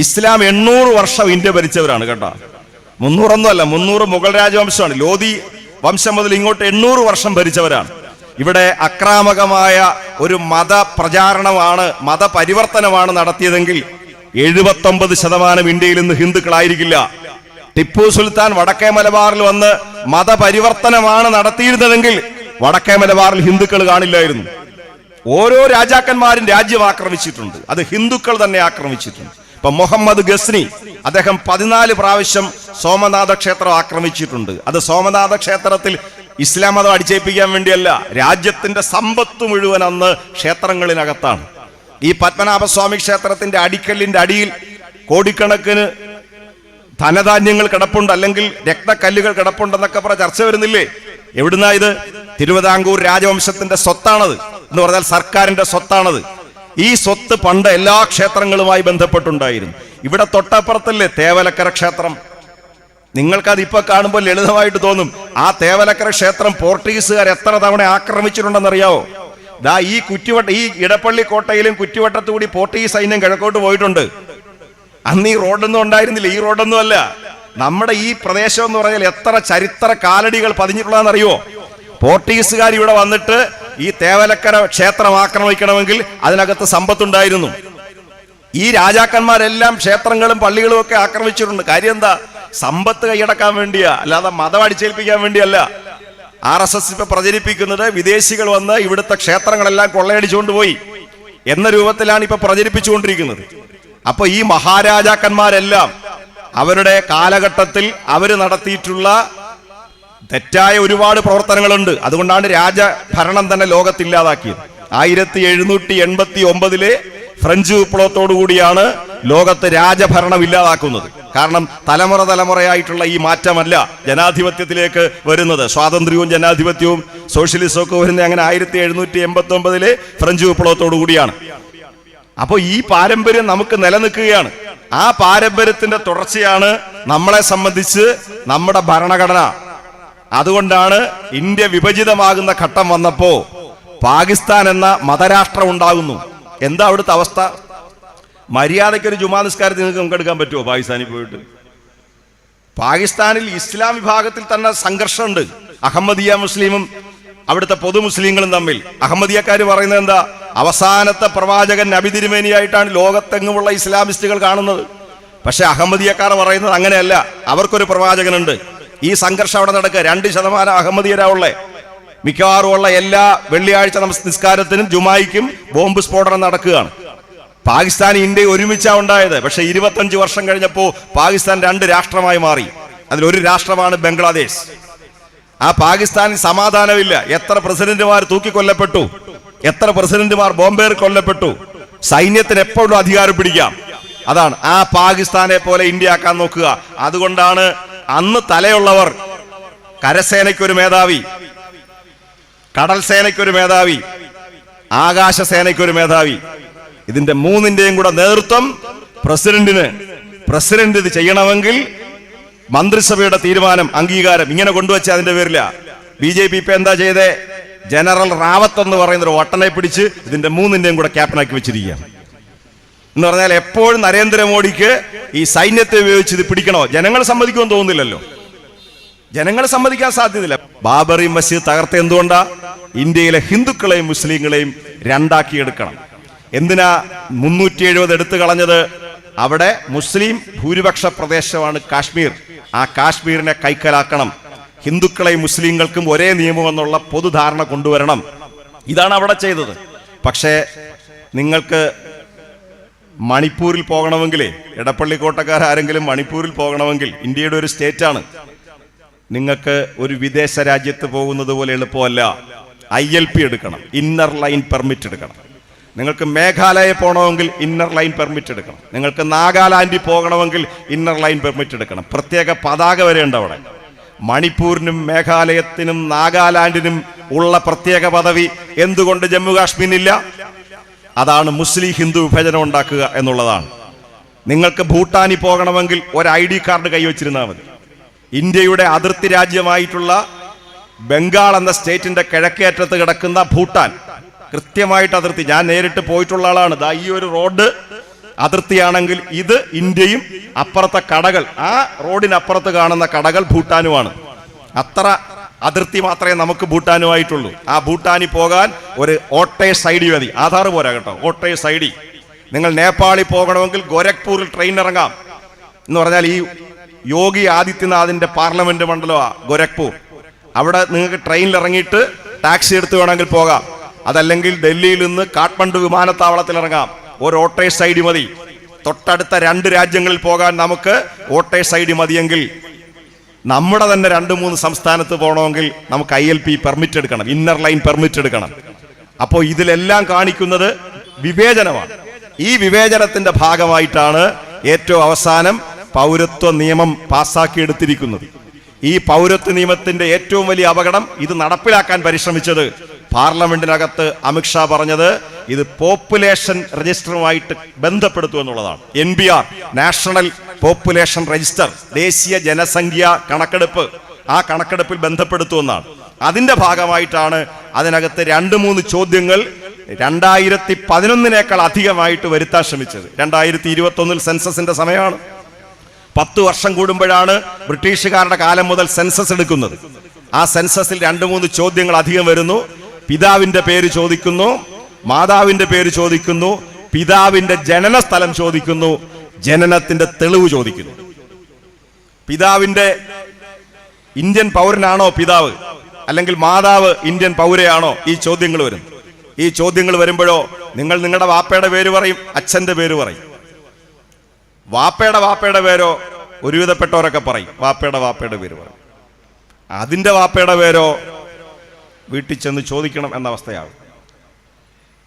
ഇസ്ലാം 800 വർഷം ഇന്ത്യ ഭരിച്ചവരാണ് കേട്ടോ. 300 അല്ല, 300 മുഗൾ രാജവംശമാണ്. ലോധി വംശം മുതൽ ഇങ്ങോട്ട് 800 വർഷം ഭരിച്ചവരാണ്. ഇവിടെ അക്രാമകമായ ഒരു മതപ്രചാരണമാണ്, മതപരിവർത്തനമാണ് നടത്തിയതെങ്കിൽ 79% ഇന്ത്യയിൽ നിന്ന് ഹിന്ദുക്കളായിരിക്കില്ല. ടിപ്പു സുൽത്താൻ വടക്കേ മലബാറിൽ വന്ന് മതപരിവർത്തനമാണ് നടത്തിയിരുന്നതെങ്കിൽ വടക്കേ മലബാറിൽ ഹിന്ദുക്കൾ കാണില്ലായിരുന്നു. ഓരോ രാജാക്കന്മാരും രാജ്യം ആക്രമിച്ചിട്ടുണ്ട്, അത് ഹിന്ദുക്കൾ തന്നെ ആക്രമിച്ചിട്ടുണ്ട്. ഇപ്പൊ മുഹമ്മദ് ഗസ്നി, അദ്ദേഹം 14 പ്രാവശ്യം സോമനാഥ ക്ഷേത്രം ആക്രമിച്ചിട്ടുണ്ട്. അത് സോമനാഥ ക്ഷേത്രത്തിൽ ഇസ്ലാം മതം അടിച്ചേൽപ്പിക്കാൻ വേണ്ടിയല്ല, രാജ്യത്തിന്റെ സമ്പത്ത് മുഴുവൻ അന്ന് ക്ഷേത്രങ്ങളിനകത്താണ്. ഈ പത്മനാഭസ്വാമി ക്ഷേത്രത്തിന്റെ അടിക്കല്ലിന്റെ അടിയിൽ കോടിക്കണക്കിന് ധനധാന്യങ്ങൾ കിടപ്പുണ്ട്, അല്ലെങ്കിൽ രക്തക്കല്ലുകൾ കിടപ്പുണ്ടെന്നൊക്കെ പറഞ്ഞ ചർച്ച വരുന്നില്ലേ? എവിടുന്നാ ഇത്? തിരുവിതാംകൂർ രാജവംശത്തിന്റെ സ്വത്താണത്, എന്ന് പറഞ്ഞാൽ സർക്കാരിന്റെ സ്വത്താണത്. ഈ സ്വത്ത് പണ്ട് എല്ലാ ക്ഷേത്രങ്ങളുമായി ബന്ധപ്പെട്ടുണ്ടായിരുന്നു. ഇവിടെ തൊട്ടപ്പുറത്തല്ലേ തേവലക്കര ക്ഷേത്രം. നിങ്ങൾക്കത് ഇപ്പൊ കാണുമ്പോൾ ലളിതമായിട്ട് തോന്നും. ആ തേവലക്കര ക്ഷേത്രം പോർട്ടുഗീസുകാർ എത്ര തവണ ആക്രമിച്ചിട്ടുണ്ടെന്നറിയാവോ? ഈ ഇടപ്പള്ളി കോട്ടയിലും കുറ്റിവട്ടത്തു കൂടി പോർട്ടുഗീസ് സൈന്യം കിഴക്കോട്ട് പോയിട്ടുണ്ട്. അന്ന് ഈ റോഡൊന്നും ഉണ്ടായിരുന്നില്ല. ഈ റോഡൊന്നും അല്ല. നമ്മുടെ ഈ പ്രദേശം എന്ന് പറഞ്ഞാൽ എത്ര ചരിത്ര കാലടികൾ പതിഞ്ഞിട്ടുള്ളതെന്നറിയോ? പോർട്ടുഗീസുകാർ ഇവിടെ വന്നിട്ട് ഈ തേവലക്കര ക്ഷേത്രം ആക്രമിക്കണമെങ്കിൽ അതിനകത്ത് സമ്പത്തുണ്ടായിരുന്നു. ഈ രാജാക്കന്മാരെല്ലാം ക്ഷേത്രങ്ങളും പള്ളികളും ഒക്കെ ആക്രമിച്ചിട്ടുണ്ട്. കാര്യം എന്താ? സമ്പത്ത് കൈയടക്കാൻ വേണ്ടിയാ, അല്ലാതെ മതം അടിച്ചേൽപ്പിക്കാൻ വേണ്ടിയല്ല. RSS ഇപ്പൊ പ്രചരിപ്പിക്കുന്നത് വിദേശികൾ വന്ന് ഇവിടുത്തെ ക്ഷേത്രങ്ങളെല്ലാം കൊള്ളയടിച്ചുകൊണ്ട് പോയി എന്ന രൂപത്തിലാണ് ഇപ്പൊ പ്രചരിപ്പിച്ചുകൊണ്ടിരിക്കുന്നത്. അപ്പൊ ഈ മഹാരാജാക്കന്മാരെല്ലാം അവരുടെ കാലഘട്ടത്തിൽ അവർ നടത്തിയിട്ടുള്ള തെറ്റായ ഒരുപാട് പ്രവർത്തനങ്ങളുണ്ട്. അതുകൊണ്ടാണ് രാജഭരണം തന്നെ ലോകത്തില്ലാതാക്കിയത്. 1789 ഫ്രഞ്ച് വിപ്ലവത്തോടുകൂടിയാണ് ലോകത്ത് രാജഭരണം ഇല്ലാതാക്കുന്നത്. കാരണം തലമുറയായിട്ടുള്ള ഈ മാറ്റമല്ല ജനാധിപത്യത്തിലേക്ക് വരുന്നത്. സ്വാതന്ത്ര്യവും ജനാധിപത്യവും സോഷ്യലിസവും ഒക്കെ വരുന്നത് അങ്ങനെ 1789 ഫ്രഞ്ച് വിപ്ലവത്തോടുകൂടിയാണ്. അപ്പോൾ ഈ പാരമ്പര്യം നമുക്ക് നിലനിൽക്കുകയാണ്. ആ പാരമ്പര്യത്തിന്റെ തുടർച്ചയാണ് നമ്മളെ സംബന്ധിച്ച് നമ്മുടെ ഭരണഘടന. അതുകൊണ്ടാണ് ഇന്ത്യ വിഭജിതമാകുന്ന ഘട്ടം വന്നപ്പോ പാകിസ്ഥാൻ എന്ന മതരാഷ്ട്രം ഉണ്ടാകുന്നു. എന്താ അവിടുത്തെ അവസ്ഥ? മര്യാദയ്ക്കൊരു ജുമാ നിസ്കാരത്തിൽ നിങ്ങൾക്ക് പങ്കെടുക്കാൻ പറ്റുമോ പാകിസ്ഥാനിൽ പോയിട്ട്? പാകിസ്ഥാനിൽ ഇസ്ലാം വിഭാഗത്തിൽ തന്നെ സംഘർഷമുണ്ട്. അഹമ്മദിയ മുസ്ലിമും അവിടുത്തെ പൊതു മുസ്ലിങ്ങളും തമ്മിൽ. അഹമ്മദിയക്കാർ പറയുന്നത് എന്താ? അവസാനത്തെ പ്രവാചകൻ നബി തിരുമേനിയായിട്ടാണ് ലോകത്തെങ്ങുമുള്ള ഇസ്ലാമിസ്റ്റുകൾ കാണുന്നത്. പക്ഷെ അഹമ്മദിയക്കാർ പറയുന്നത് അങ്ങനെയല്ല, അവർക്കൊരു പ്രവാചകനുണ്ട്. ഈ സംഘർഷം അവിടെ നടക്കുക. 2% അഹമ്മദിയരാവുള്ളേ. മിക്കവാറും ഉള്ള എല്ലാ വെള്ളിയാഴ്ച നിസ്കാരത്തിനും ജുമായിക്കും ബോംബ് സ്ഫോടനം നടക്കുകയാണ്. പാകിസ്ഥാൻ ഇന്ത്യ ഒരുമിച്ചാണ് ഉണ്ടായത്. പക്ഷെ 25 വർഷം കഴിഞ്ഞപ്പോൾ പാകിസ്ഥാൻ 2 രാഷ്ട്രമായി മാറി. അതിലൊരു രാഷ്ട്രമാണ് ബംഗ്ലാദേശ്. ആ പാകിസ്ഥാനിൽ സമാധാനമില്ല. എത്ര പ്രസിഡന്റുമാർ തൂക്കിക്കൊല്ലപ്പെട്ടു, എത്ര പ്രസിഡന്റുമാർ ബോംബേർ കൊല്ലപ്പെട്ടു. സൈന്യത്തിന് എപ്പോഴും അധികാരം പിടിക്കാം. അതാണ് ആ പാകിസ്ഥാനെ പോലെ ഇന്ത്യ ആക്കാൻ നോക്കുക. അതുകൊണ്ടാണ് അന്ന് തലയുള്ളവർ കരസേനയ്ക്കൊരു മേധാവി, കടൽ സേനയ്ക്കൊരു മേധാവി, ആകാശസേനയ്ക്കൊരു മേധാവി. ഇതിന്റെ മൂന്നിന്റെയും കൂടെ നേതൃത്വം പ്രസിഡന്റിന്. പ്രസിഡന്റ് ഇത് ചെയ്യണമെങ്കിൽ മന്ത്രിസഭയുടെ തീരുമാനം, അംഗീകാരം ഇങ്ങനെ കൊണ്ടുവച്ച അതിന്റെ പേരില്ല. BJP ഇപ്പൊ എന്താ ചെയ്തേ? ജനറൽ റാവത്ത് എന്ന് പറയുന്ന ഒരു ഒട്ടനെ പിടിച്ച് ഇതിന്റെ മൂന്നിന്റെയും കൂടെ ക്യാപ്റ്റനാക്കി വെച്ചിരിക്കുകയാണ്. എന്ന് പറഞ്ഞാൽ എപ്പോഴും നരേന്ദ്രമോദിക്ക് ഈ സൈന്യത്തെ ഉപയോഗിച്ച് ഇത് പിടിക്കണോ? ജനങ്ങൾ സമ്മതിക്കുമെന്ന് തോന്നുന്നില്ലല്ലോ. ജനങ്ങൾ സമ്മതിക്കാൻ സാധ്യതയില്ല. ബാബറി മസ്ജിദ് തകർത്ത എന്തുകൊണ്ടാ? ഇന്ത്യയിലെ ഹിന്ദുക്കളെയും മുസ്ലിങ്ങളെയും രണ്ടാക്കിയെടുക്കണം. എന്തിനാ 370 എടുത്തു കളഞ്ഞത്? അവിടെ മുസ്ലിം ഭൂരിപക്ഷ പ്രദേശമാണ് കാശ്മീർ. ആ കാശ്മീരിനെ കൈക്കലാക്കണം. ഹിന്ദുക്കളെയും മുസ്ലിങ്ങൾക്കും ഒരേ നിയമമെന്നുള്ള പൊതുധാരണ കൊണ്ടുവരണം. ഇതാണ് അവിടെ ചെയ്തത്. പക്ഷേ നിങ്ങൾക്ക് മണിപ്പൂരിൽ പോകണമെങ്കിലേ, എടപ്പള്ളിക്കോട്ടക്കാരെങ്കിലും മണിപ്പൂരിൽ പോകണമെങ്കിൽ, ഇന്ത്യയുടെ ഒരു സ്റ്റേറ്റാണ്, നിങ്ങൾക്ക് ഒരു വിദേശ രാജ്യത്ത് പോകുന്നത് പോലെ എളുപ്പമല്ല. ILP എടുക്കണം, ഇന്നർ ലൈൻ പെർമിറ്റ് എടുക്കണം. നിങ്ങൾക്ക് മേഘാലയ പോകണമെങ്കിൽ ഇന്നർ ലൈൻ പെർമിറ്റ് എടുക്കണം. നിങ്ങൾക്ക് നാഗാലാൻഡിൽ പോകണമെങ്കിൽ ഇന്നർ ലൈൻ പെർമിറ്റ് എടുക്കണം. പ്രത്യേക പതാക വരെ ഉണ്ട് അവിടെ. മണിപ്പൂരിനും മേഘാലയത്തിനും നാഗാലാൻഡിനും ഉള്ള പ്രത്യേക പദവി എന്തുകൊണ്ട് ജമ്മു കാശ്മീരിനില്ല? അതാണ് മുസ്ലിം ഹിന്ദു വിഭജനം ഉണ്ടാക്കുക എന്നുള്ളതാണ്. നിങ്ങൾക്ക് ഭൂട്ടാനിൽ പോകണമെങ്കിൽ ഒരു ID കാർഡ് കൈവച്ചിരുന്നാൽ മതി. ഇന്ത്യയുടെ അതിർത്തി രാജ്യമായിട്ടുള്ള ബംഗാൾ എന്ന സ്റ്റേറ്റിന്റെ കിഴക്കേറ്റത്ത് കിടക്കുന്ന ഭൂട്ടാൻ കൃത്യമായിട്ട് അതിർത്തി, ഞാൻ നേരിട്ട് പോയിട്ടുള്ള ആളാണ്. ദാ ഈ ഒരു റോഡ് അതിർത്തിയാണെങ്കിൽ ഇത് ഇന്ത്യയും അപ്പുറത്തെ കടകൾ, ആ റോഡിനപ്പുറത്ത് കാണുന്ന കടകൾ ഭൂട്ടാനുമാണ്. അത്ര അതിർത്തി മാത്രമേ നമുക്ക് ഭൂട്ടാനുമായിട്ടുള്ളൂ. ആ ഭൂട്ടാനിൽ പോകാൻ ഒരു വോട്ടേഴ്സ് ID മതി. ആധാർ പോരാ കേട്ടോ, വോട്ടേഴ്സ് ID. നിങ്ങൾ നേപ്പാളിൽ പോകണമെങ്കിൽ ഗോരഖ്പൂരിൽ ട്രെയിൻ ഇറങ്ങാം. എന്ന് പറഞ്ഞാൽ ഈ യോഗി ആദിത്യനാഥിന്റെ പാർലമെന്റ് മണ്ഡലമാണ് ഗോരഖ്പൂർ. അവിടെ നിങ്ങൾക്ക് ട്രെയിനിൽ ഇറങ്ങിയിട്ട് ടാക്സി എടുത്ത് വേണമെങ്കിൽ പോകാം. അതല്ലെങ്കിൽ ഡൽഹിയിൽ നിന്ന് കാഠ്മണ്ഡു വിമാനത്താവളത്തിൽ ഇറങ്ങാം. ഒരു വോട്ടേഴ്സ് ID മതി. തൊട്ടടുത്ത 2 രാജ്യങ്ങളിൽ പോകാൻ നമുക്ക് വോട്ടേഴ്സ് ID മതിയെങ്കിൽ നമ്മുടെ തന്നെ 2-3 സംസ്ഥാനത്ത് പോകണമെങ്കിൽ നമുക്ക് ILP പെർമിറ്റ് എടുക്കണം, ഇന്നർ ലൈൻ പെർമിറ്റ് എടുക്കണം. അപ്പോൾ ഇതിലെല്ലാം കാണിക്കുന്നത് വിവേചനമാണ്. ഈ വിവേചനത്തിന്റെ ഭാഗമായിട്ടാണ് ഏറ്റവും അവസാനം പൗരത്വ നിയമം പാസ്സാക്കിയെടുത്തിരിക്കുന്നത്. ഈ പൗരത്വ നിയമത്തിന്റെ ഏറ്റവും വലിയ അപകടം, ഇത് നടപ്പിലാക്കാൻ പരിശ്രമിച്ചത് പാർലമെന്റിനകത്ത് അമിത്ഷാ പറഞ്ഞത് ഇത് പോപ്പുലേഷൻ രജിസ്റ്ററുമായിട്ട് ബന്ധപ്പെടുത്തുക എന്നുള്ളതാണ്. NPR, നാഷണൽ പോപ്പുലേഷൻ രജിസ്റ്റർ, ദേശീയ ജനസംഖ്യ കണക്കെടുപ്പ്, ആ കണക്കെടുപ്പിൽ ബന്ധപ്പെടുത്തുമെന്നാണ്. അതിന്റെ ഭാഗമായിട്ടാണ് അതിനകത്ത് 2-3 ചോദ്യങ്ങൾ 2011 അധികമായിട്ട് വരുത്താൻ ശ്രമിച്ചത്. 2021 സെൻസസിന്റെ സമയമാണ്. 10 വർഷം കൂടുമ്പോഴാണ് ബ്രിട്ടീഷുകാരുടെ കാലം മുതൽ സെൻസസ് എടുക്കുന്നത്. ആ സെൻസസിൽ 2-3 ചോദ്യങ്ങൾ അധികം വരുന്നു. പിതാവിന്റെ പേര് ചോദിക്കുന്നു, മാതാവിന്റെ പേര് ചോദിക്കുന്നു, പിതാവിന്റെ ജനന സ്ഥലം ചോദിക്കുന്നു, ജനനത്തിന്റെ തെളിവ് ചോദിക്കുന്നു. പിതാവിന്റെ ഇന്ത്യൻ പൗരനാണോ പിതാവ്, അല്ലെങ്കിൽ മാതാവ് ഇന്ത്യൻ പൗരയാണോ? ഈ ചോദ്യങ്ങൾ വരും. ഈ ചോദ്യങ്ങൾ വരുമ്പോഴോ നിങ്ങൾ നിങ്ങളുടെ വാപ്പയുടെ പേര് പറയും, അച്ഛന്റെ പേര് പറയും. വാപ്പയുടെ പേരോ ഒരുവിധപ്പെട്ടവരൊക്കെ പറയും, വാപ്പയുടെ പേര് പറയും. അതിന്റെ വാപ്പയുടെ പേരോ വീട്ടിൽ ചെന്ന് ചോദിക്കണം എന്ന അവസ്ഥയാകും.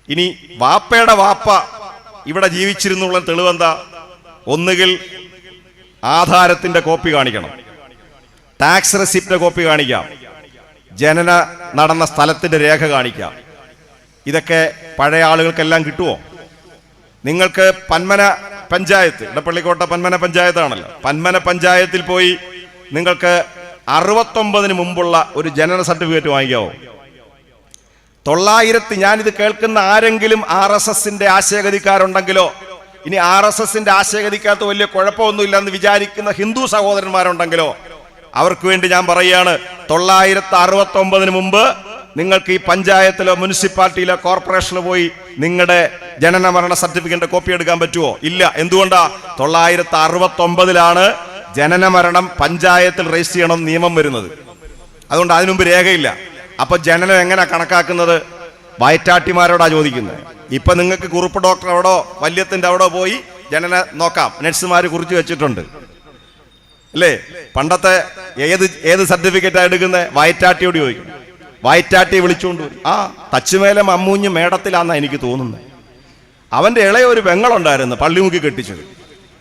ഇനി വാപ്പയുടെ വാപ്പ ഇവിടെ ജീവിച്ചിരുന്നുള്ള തെളിവെന്താ? ഒന്നുകിൽ ആധാരത്തിന്റെ കോപ്പി കാണിക്കണം, ടാക്സ് റെസിപ്റ്റ് കോപ്പി കാണിക്കാം, ജനന നടന്ന സ്ഥലത്തിന്റെ രേഖ കാണിക്കാം. ഇതൊക്കെ പഴയ ആളുകൾക്കെല്ലാം കിട്ടുമോ? നിങ്ങൾക്ക് പന്മന പഞ്ചായത്ത്, ഇടപ്പള്ളിക്കോട്ട പന്മന പഞ്ചായത്താണല്ലോ, പന്മന പഞ്ചായത്തിൽ പോയി നിങ്ങൾക്ക് 69 മുമ്പുള്ള ഒരു ജനന സർട്ടിഫിക്കറ്റ് വാങ്ങിക്കാവോ? 900, ഞാനിത് കേൾക്കുന്ന ആരെങ്കിലും RSSന്റെ ആശയഗതിക്കാരുണ്ടെങ്കിലോ, ഇനി RSSന്റെ ആശയഗതിക്കകത്ത് വലിയ കുഴപ്പമൊന്നുമില്ല എന്ന് വിചാരിക്കുന്ന ഹിന്ദു സഹോദരന്മാരുണ്ടെങ്കിലോ, അവർക്ക് വേണ്ടി ഞാൻ പറയുകയാണ്, 969 മുമ്പ് നിങ്ങൾക്ക് ഈ പഞ്ചായത്തിലോ മുനിസിപ്പാലിറ്റിയിലോ കോർപ്പറേഷനിലോ പോയി നിങ്ങളുടെ ജനന മരണ സർട്ടിഫിക്കറ്റ് കോപ്പി എടുക്കാൻ പറ്റുമോ? ഇല്ല. എന്തുകൊണ്ടാ? 969 ജനന മരണം പഞ്ചായത്തിൽ രജിസ്റ്റർ ചെയ്യണം നിയമം വരുന്നത്. അതുകൊണ്ട് അതിനുമുമ്പ് രേഖയില്ല. അപ്പൊ ജനനം എങ്ങനെ കണക്കാക്കുന്നത്? വയറ്റാട്ടിമാരോടാ ചോദിക്കുന്നത്. ഇപ്പൊ നിങ്ങൾക്ക് കുറുപ്പ് ഡോക്ടർ അവിടോ വല്യത്തിന്റെ അവിടെ പോയി ജനന നോക്കാം, നഴ്സുമാർ കുറിച്ച് വെച്ചിട്ടുണ്ട് അല്ലേ? പണ്ടത്തെ ഏത് സർട്ടിഫിക്കറ്റാണ് എടുക്കുന്നത്? വയറ്റാട്ടിയോട് ചോദിക്കും. വയറ്റാട്ടിയെ വിളിച്ചുകൊണ്ട് വരും. ആ തച്ചുമേലെ മമ്മൂഞ്ഞ് മേടത്തിലാന്നാ എനിക്ക് തോന്നുന്നത്. അവന്റെ ഇളയ ഒരു പെങ്ങളുണ്ടായിരുന്നു പള്ളിമുക്കി കെട്ടിച്ചത്.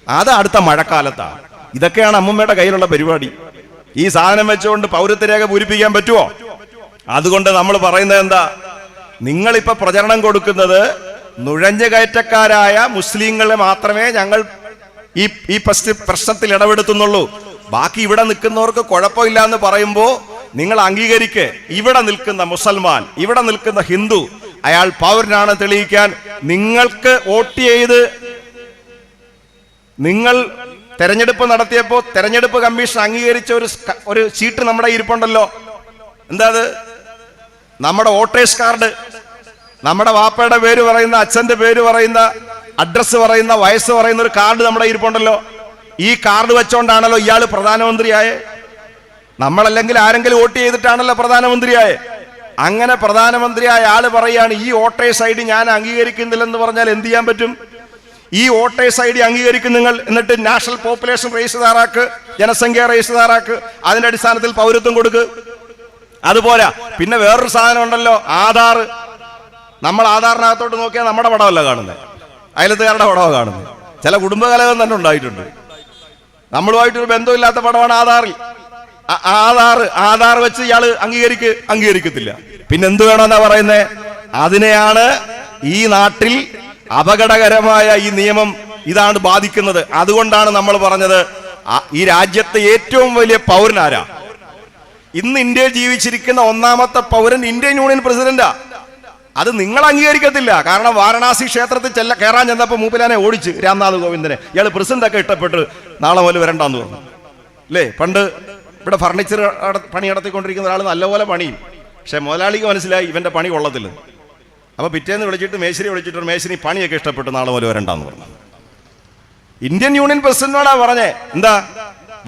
അത് അടുത്ത മഴക്കാലത്താണ്. ഇതൊക്കെയാണ് അമ്മൂമ്മയുടെ കയ്യിലുള്ള പരിപാടി. ഈ സാധനം വെച്ചുകൊണ്ട് പൗരത്വ രേഖ പൂരിപ്പിക്കാൻ പറ്റുമോ? അതുകൊണ്ട് നമ്മൾ പറയുന്നത് എന്താ? നിങ്ങളിപ്പോ പ്രചരണം കൊടുക്കുന്നത് നുഴഞ്ഞു കയറ്റക്കാരായ മുസ്ലിങ്ങളെ മാത്രമേ ഞങ്ങൾ ഈ പ്രശ്നത്തിൽ ഇടപെടുത്തുന്നുള്ളൂ, ബാക്കി ഇവിടെ നിൽക്കുന്നവർക്ക് കുഴപ്പമില്ല എന്ന് പറയുമ്പോൾ നിങ്ങൾ അംഗീകരിക്ക്. ഇവിടെ നിൽക്കുന്ന മുസൽമാൻ, ഇവിടെ നിൽക്കുന്ന ഹിന്ദു, അയാൾ പൗരനാണ് തെളിയിക്കാൻ നിങ്ങൾക്ക് വോട്ട് ചെയ്ത് നിങ്ങൾ തെരഞ്ഞെടുപ്പ് നടത്തിയപ്പോൾ തെരഞ്ഞെടുപ്പ് കമ്മീഷൻ അംഗീകരിച്ച ഒരു ഷീറ്റ് നമ്മുടെ ഇരിപ്പുണ്ടല്ലോ. എന്താ അത്? നമ്മുടെ വോട്ടേഴ്സ് കാർഡ്. നമ്മുടെ വാപ്പയുടെ പേര് പറയുന്ന, അച്ഛന്റെ പേര് പറയുന്ന, അഡ്രസ്സ് പറയുന്ന, വയസ്സ് പറയുന്ന ഒരു കാർഡ് നമ്മുടെ ഇരിപ്പുണ്ടല്ലോ. ഈ കാർഡ് വെച്ചോണ്ടാണല്ലോ ഇയാൾ പ്രധാനമന്ത്രിയായേ. നമ്മളല്ലെങ്കിൽ ആരെങ്കിലും വോട്ട് ചെയ്തിട്ടാണല്ലോ പ്രധാനമന്ത്രിയായേ. അങ്ങനെ പ്രധാനമന്ത്രിയായ ആള് പറയാണ് ഈ വോട്ടേഴ്സ് ഐ ഡി ഞാൻ അംഗീകരിക്കുന്നില്ലെന്ന് പറഞ്ഞാൽ എന്ത് ചെയ്യാൻ പറ്റും? ഈ വോട്ടേഴ്സ് ഐ ഡി അംഗീകരിക്കും നിങ്ങൾ, എന്നിട്ട് നാഷണൽ പോപ്പുലേഷൻ രജിസ്റ്റർ തയ്യാറാക്ക്, ജനസംഖ്യ രജിസ്റ്റർ തയ്യാറാക്ക്, അതിന്റെ അടിസ്ഥാനത്തിൽ പൗരത്വം കൊടുക്ക്. അതുപോലെ പിന്നെ വേറൊരു സാധനം ഉണ്ടല്ലോ, ആധാർ. നമ്മൾ ആധാറിനകത്തോട്ട് നോക്കിയാൽ നമ്മുടെ പടമല്ല കാണുന്നത്, അയലത്തുകാരുടെ പടമാണ് കാണുന്നത്. ചില കുടുംബകലകം തന്നെ ഉണ്ടായിട്ടുണ്ട്. നമ്മളുമായിട്ടൊരു ബന്ധമില്ലാത്ത പടമാണ് ആധാറിൽ. ആധാർ വെച്ച് ഇയാള് അംഗീകരിക്കത്തില്ല. പിന്നെന്ത് വേണമെന്നാ പറയുന്നത്? അതിനെയാണ് ഈ നാട്ടിൽ അപകടകരമായ ഈ നിയമം ഇതാണ് ബാധിക്കുന്നത്. അതുകൊണ്ടാണ് നമ്മൾ പറഞ്ഞത് ഈ രാജ്യത്തെ ഏറ്റവും വലിയ പൗരനാരാ? ഇന്ന് ഇന്ത്യയിൽ ജീവിച്ചിരിക്കുന്ന ഒന്നാമത്തെ പൗരൻ ഇന്ത്യൻ യൂണിയൻ പ്രസിഡന്റാ. അത് നിങ്ങൾ അംഗീകരിക്കത്തില്ല. കാരണം വാരണാസി ക്ഷേത്രത്തിൽ കയറാൻ ചെന്നപ്പോൾ മൂപ്പിലാനെ ഓടിച്ച് രാംനാഥ് കോവിന്ദനെ ഇയാൾ പ്രസിഡന്റ് ഒക്കെ ഇഷ്ടപ്പെട്ട് നാളെ മുതൽ വരണ്ടാന്ന് പറഞ്ഞു അല്ലേ? പണ്ട് ഇവിടെ ഫർണിച്ചർ പണി നടത്തിക്കൊണ്ടിരിക്കുന്ന ഒരാൾ നല്ലപോലെ പണിയും, പക്ഷെ മുതലാളിക്ക് മനസ്സിലായി ഇവന്റെ പണി കൊള്ളത്തില്ല. അപ്പൊ പിറ്റേന്ന് വിളിച്ചിട്ട് മേശിരി വിളിച്ചിട്ട് മേശിരി പണിയൊക്കെ ഇഷ്ടപ്പെട്ട് നാളെ മുതൽ വരണ്ടാന്ന് പറഞ്ഞു. ഇന്ത്യൻ യൂണിയൻ പ്രസിഡന്റിനോടാ പറഞ്ഞേ. എന്താ?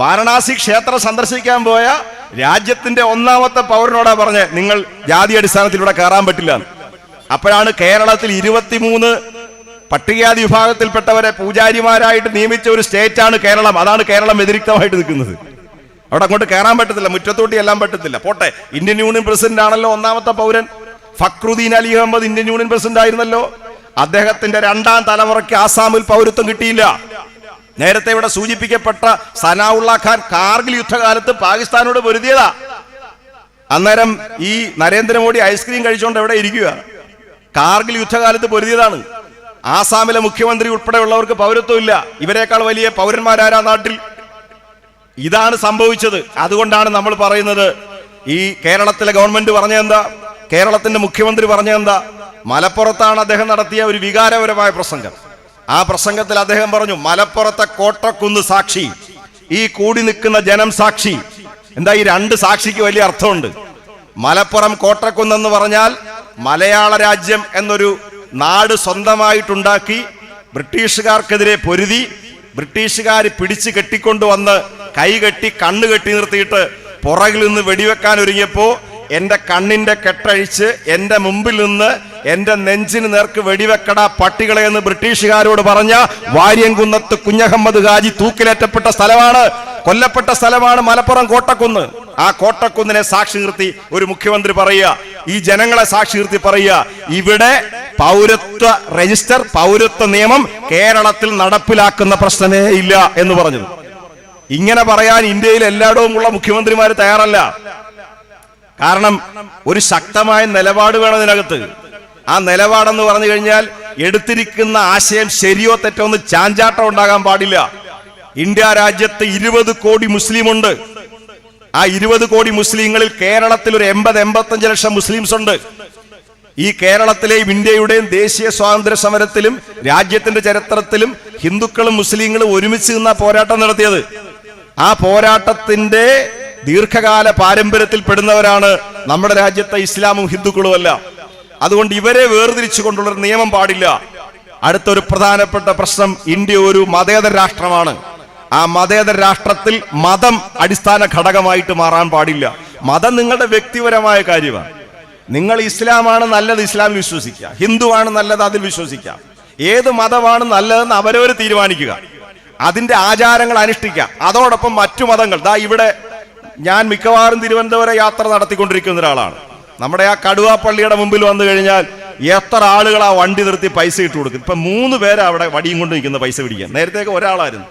വാരണാസി ക്ഷേത്രം സന്ദർശിക്കാൻ പോയ രാജ്യത്തിന്റെ ഒന്നാമത്തെ പൗരനോടാ പറഞ്ഞേ നിങ്ങൾ ജാതി അടിസ്ഥാനത്തിലൂടെ കയറാൻ പറ്റില്ല. അപ്പോഴാണ് കേരളത്തിൽ 23 പട്ടികജാതി വിഭാഗത്തിൽപ്പെട്ടവരെ പൂജാരിമാരായിട്ട് നിയമിച്ച ഒരു സ്റ്റേറ്റാണ് കേരളം. അതാണ് കേരളം വ്യതിരിക്തമായിട്ട് നിൽക്കുന്നത്. അവിടെ അങ്ങോട്ട് കയറാൻ പറ്റത്തില്ല, മുറ്റത്തോട്ടി എല്ലാം പറ്റത്തില്ല. പോട്ടെ, ഇന്ത്യൻ യൂണിയൻ പ്രസിഡന്റ് ആണല്ലോ ഒന്നാമത്തെ പൗരൻ. Fakhruddin Ali Ahmed Indian union president ആയിരുന്നല്ലോ. അദ്ദേഹത്തിന്റെ 2ാം തലമുറയ്ക്ക് ആസാമിൽ പൗരത്വം കിട്ടിയില്ല. നേരത്തെ ഇവിടെ സൂചിപ്പിക്കപ്പെട്ട സനാഉള്ള ഖാൻ കാർഗിൽ യുദ്ധകാലത്ത് പാകിസ്ഥാനോട് പൊരുതിയതാ. അന്നേരം ഈ നരേന്ദ്രമോദി ഐസ്ക്രീം കഴിച്ചുകൊണ്ട് എവിടെ ഇരിക്കുക? കാർഗിൽ യുദ്ധകാലത്ത് പൊരുതിയതാണ്. ആസാമിലെ മുഖ്യമന്ത്രി ഉൾപ്പെടെയുള്ളവർക്ക് പൗരത്വം ഇല്ല. ഇവരെക്കാൾ വലിയ പൗരന്മാരാരാ നാട്ടിൽ? ഇതാണ് സംഭവിച്ചത്. അതുകൊണ്ടാണ് നമ്മൾ പറയുന്നത് ഈ കേരളത്തിലെ ഗവൺമെന്റ് പറഞ്ഞെന്താ, കേരളത്തിന്റെ മുഖ്യമന്ത്രി പറഞ്ഞെന്താ? മലപ്പുറത്താണ് അദ്ദേഹം നടത്തിയ ഒരു വികാരപരമായ പ്രസംഗം. ആ പ്രസംഗത്തിൽ അദ്ദേഹം പറഞ്ഞു, മലപ്പുറത്തെ കോട്ടക്കുന്ന് സാക്ഷി, ഈ കൂടി നിൽക്കുന്ന ജനം സാക്ഷി. എന്താ ഈ 2 സാക്ഷിക്ക് വലിയ അർത്ഥമുണ്ട്. മലപ്പുറം കോട്ടക്കുന്നെന്ന് പറഞ്ഞാൽ മലയാള രാജ്യം എന്നൊരു നാട് സ്വന്തമായിട്ടുണ്ടാക്കി ബ്രിട്ടീഷുകാർക്കെതിരെ പൊരുതി, ബ്രിട്ടീഷുകാർ പിടിച്ചു കെട്ടിക്കൊണ്ടുവന്ന് കൈകെട്ടി കണ്ണ് കെട്ടി നിർത്തിയിട്ട് പുറകിൽ നിന്ന് വെടിവെക്കാൻ ഒരുങ്ങിയപ്പോ എന്റെ കണ്ണിന്റെ കെട്ടഴിച്ച് എന്റെ മുമ്പിൽ നിന്ന് എന്റെ നെഞ്ചിന് നേർക്ക് വെടിവെക്കട പട്ടികളെ എന്ന് ബ്രിട്ടീഷുകാരോട് പറഞ്ഞ വാര്യംകുന്നത്ത് കുഞ്ഞഹമ്മദ് ഹാജി തൂക്കിലേറ്റപ്പെട്ട സ്ഥലമാണ്, കൊല്ലപ്പെട്ട സ്ഥലമാണ് മലപ്പുറം കോട്ടക്കുന്ന്. ആ കോട്ടക്കുന്നിനെ സാക്ഷി നിർത്തി ഒരു മുഖ്യമന്ത്രി പറയുക, ഈ ജനങ്ങളെ സാക്ഷി നിർത്തി പറയുക, ഇവിടെ പൗരത്വ രജിസ്റ്റർ, പൗരത്വ നിയമം കേരളത്തിൽ നടപ്പിലാക്കുന്ന പ്രശ്നമേ ഇല്ല എന്ന് പറഞ്ഞു. ഇങ്ങനെ പറയാൻ ഇന്ത്യയിൽ എല്ലായിടവും ഉള്ള മുഖ്യമന്ത്രിമാർ തയ്യാറല്ല. കാരണം ഒരു ശക്തമായ നിലപാട് വേണം ഇതിനകത്ത്. ആ നിലപാടെന്ന് പറഞ്ഞു കഴിഞ്ഞാൽ എടുത്തിരിക്കുന്ന ആശയം ശരിയോ തെറ്റോ എന്ന് ചാഞ്ചാട്ടം ഉണ്ടാകാൻ പാടില്ല. ഇന്ത്യ രാജ്യത്ത് 20 കോടി മുസ്ലിം ഉണ്ട്. ആ 20 കോടി മുസ്ലിങ്ങളിൽ കേരളത്തിൽ ഒരു 80-85 ലക്ഷം മുസ്ലിംസ് ഉണ്ട്. ഈ കേരളത്തിലെയും ഇന്ത്യയുടെയും ദേശീയ സ്വാതന്ത്ര്യ സമരത്തിലും രാജ്യത്തിന്റെ ചരിത്രത്തിലും ഹിന്ദുക്കളും മുസ്ലിങ്ങളും ഒരുമിച്ച് നിന്ന പോരാട്ടം നടത്തിയത്. ആ പോരാട്ടത്തിന്റെ ദീർഘകാല പാരമ്പര്യത്തിൽ പെടുന്നവരാണ് നമ്മുടെ രാജ്യത്തെ ഇസ്ലാമും ഹിന്ദുക്കളും അല്ല. അതുകൊണ്ട് ഇവരെ വേർതിരിച്ചു കൊണ്ടുള്ള നിയമം പാടില്ല. അടുത്തൊരു പ്രധാനപ്പെട്ട പ്രശ്നം, ഇന്ത്യ ഒരു മതേതര രാഷ്ട്രമാണ്. ആ മതേതര രാഷ്ട്രത്തിൽ മതം അടിസ്ഥാന ഘടകമായിട്ട് മാറാൻ പാടില്ല. മതം നിങ്ങളുടെ വ്യക്തിപരമായ കാര്യമാണ്. നിങ്ങൾ ഇസ്ലാമാണ് നല്ലത്, ഇസ്ലാമിൽ വിശ്വസിക്കുക. ഹിന്ദുവാണ് നല്ലത്, അതിൽ വിശ്വസിക്കാം. ഏത് മതമാണ് നല്ലതെന്ന് അവരവർ തീരുമാനിക്കുക. അതിന്റെ ആചാരങ്ങൾ അനുഷ്ഠിക്കുക. അതോടൊപ്പം മറ്റു മതങ്ങൾ, ഇവിടെ ഞാൻ മിക്കവാറും തിരുവനന്തപുരം യാത്ര നടത്തിക്കൊണ്ടിരിക്കുന്ന ഒരാളാണ്. നമ്മുടെ ആ കടുവാപ്പള്ളിയുടെ മുമ്പിൽ വന്നു കഴിഞ്ഞാൽ എത്ര ആളുകൾ ആ വണ്ടി നിർത്തി പൈസ ഇട്ട് കൊടുക്കും. ഇപ്പൊ 3 പേരാ അവിടെ വടിയും കൊണ്ട് നിൽക്കുന്ന പൈസ പിടിക്കാൻ. നേരത്തേക്ക് ഒരാളായിരുന്നു.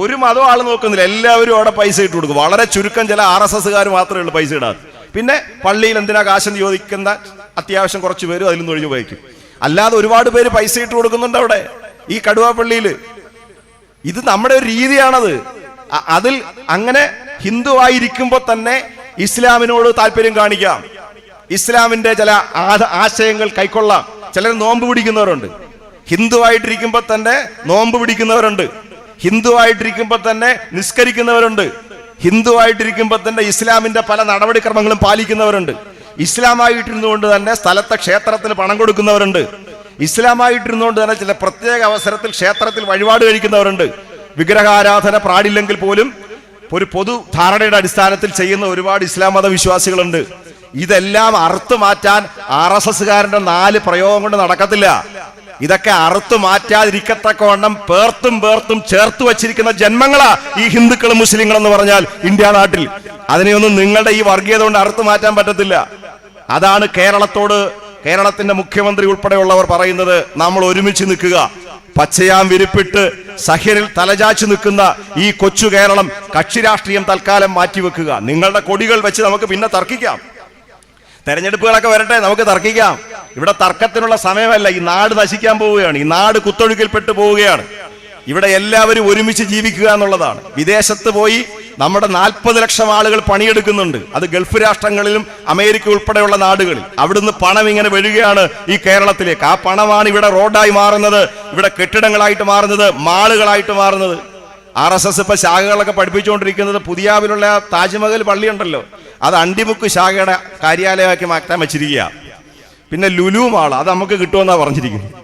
ഒരു മതം ആൾ നോക്കുന്നില്ല, എല്ലാവരും അവിടെ പൈസ ഇട്ട് കൊടുക്കും. വളരെ ചുരുക്കം ചില RSSകാർ മാത്രമേ ഉള്ളൂ പൈസ ഇടാതെ. പിന്നെ പള്ളിയിൽ എന്തിനാ കാശെന്ന് ചോദിക്കുന്ന അത്യാവശ്യം കുറച്ച് പേരും അതിൽ നിന്ന് ഒഴിഞ്ഞു പോയിക്കും. അല്ലാതെ ഒരുപാട് പേര് പൈസ ഇട്ട് കൊടുക്കുന്നുണ്ട് അവിടെ ഈ കടുവാപ്പള്ളിയിൽ. ഇത് നമ്മുടെ ഒരു രീതിയാണത്. അതിൽ അങ്ങനെ ഹിന്ദുവായിരിക്കുമ്പോൾ തന്നെ ഇസ്ലാമിനോട് താല്പര്യം കാണിക്കാം, ഇസ്ലാമിന്റെ ചില ആശയങ്ങൾ കൈക്കൊള്ളാം. ചിലർ നോമ്പ് പിടിക്കുന്നവരുണ്ട്, ഹിന്ദുവായിട്ടിരിക്കുമ്പോൾ തന്നെ നോമ്പ് പിടിക്കുന്നവരുണ്ട്, ഹിന്ദുവായിട്ടിരിക്കുമ്പോൾ തന്നെ നിസ്കരിക്കുന്നവരുണ്ട്, ഹിന്ദുവായിട്ടിരിക്കുമ്പോൾ തന്നെ ഇസ്ലാമിന്റെ പല നടപടിക്രമങ്ങളും പാലിക്കുന്നവരുണ്ട്, ഇസ്ലാമായിട്ടിരുന്നുകൊണ്ട് തന്നെ സ്ഥലത്തെ ക്ഷേത്രത്തിന് പണം കൊടുക്കുന്നവരുണ്ട്, ഇസ്ലാമായിട്ടിരുന്നുകൊണ്ട് തന്നെ ചില പ്രത്യേക അവസരത്തിൽ ക്ഷേത്രത്തിൽ വഴിപാട് കഴിക്കുന്നവരുണ്ട്. വിഗ്രഹാരാധന പാടില്ലെങ്കിൽ പോലും ഒരു പൊതു ധാരണയുടെ അടിസ്ഥാനത്തിൽ ചെയ്യുന്ന ഒരുപാട് ഇസ്ലാം മത വിശ്വാസികളുണ്ട്. ഇതെല്ലാം അറുത്തു മാറ്റാൻ RSSകാരന്റെ 4 പ്രയോഗം കൊണ്ട് നടക്കത്തില്ല. ഇതൊക്കെ അറുത്തു മാറ്റാതിരിക്കത്തക്കവണ്ണം പേർത്തും ചേർത്ത് വച്ചിരിക്കുന്ന ജന്മങ്ങളാ ഈ ഹിന്ദുക്കളും മുസ്ലിങ്ങളും എന്ന് പറഞ്ഞാൽ ഇന്ത്യ നാട്ടിൽ. അതിനെയൊന്നും നിങ്ങളുടെ ഈ വർഗീയത കൊണ്ട് അറുത്തു മാറ്റാൻ പറ്റത്തില്ല. അതാണ് കേരളത്തിന്റെ മുഖ്യമന്ത്രി ഉൾപ്പെടെയുള്ളവർ പറയുന്നത്. നമ്മൾ ഒരുമിച്ച് നിൽക്കുക. പച്ചയാം വിരിപ്പിട്ട് സഹ്യനിൽ തലചാച്ചു നിൽക്കുന്ന ഈ കൊച്ചു കേരളം കക്ഷി രാഷ്ട്രീയം തൽക്കാലം മാറ്റിവെക്കുക. നിങ്ങളുടെ കൊടികൾ വെച്ച് നമുക്ക് പിന്നെ തർക്കിക്കാം. തെരഞ്ഞെടുപ്പുകളൊക്കെ വരട്ടെ, നമുക്ക് തർക്കിക്കാം. ഇവിടെ തർക്കത്തിനുള്ള സമയമല്ല. ഈ നാട് നശിക്കാൻ പോവുകയാണ്, ഈ നാട് കുത്തൊഴുക്കിൽപ്പെട്ടു പോവുകയാണ്. ഇവിടെ എല്ലാവരും ഒരുമിച്ച് ജീവിക്കുക എന്നുള്ളതാണ്. വിദേശത്ത് പോയി നമ്മുടെ 40 ലക്ഷം ആളുകൾ പണിയെടുക്കുന്നുണ്ട്. അത് ഗൾഫ് രാഷ്ട്രങ്ങളിലും അമേരിക്ക ഉൾപ്പെടെയുള്ള നാടുകളിൽ. അവിടുന്ന് പണം ഇങ്ങനെ വരികയാണ് ഈ കേരളത്തിലേക്ക്. ആ പണമാണ് ഇവിടെ റോഡായി മാറുന്നത്, ഇവിടെ കെട്ടിടങ്ങളായിട്ട് മാറുന്നത്, മാളുകളായിട്ട് മാറുന്നത്. RSS ഇപ്പൊ ശാഖകളൊക്കെ പഠിപ്പിച്ചുകൊണ്ടിരിക്കുന്നത് പുതിയാവിലുള്ള താജ്മഹൽ പള്ളിയുണ്ടല്ലോ, അത് അണ്ടിമുക്ക് ശാഖയുടെ കാര്യാലയമാക്കി മാറ്റാൻ വെച്ചിരിക്കുക. പിന്നെ ലുലു മാൾ, അത് നമുക്ക് കിട്ടുമെന്നാണ് പറഞ്ഞിരിക്കുന്നത്.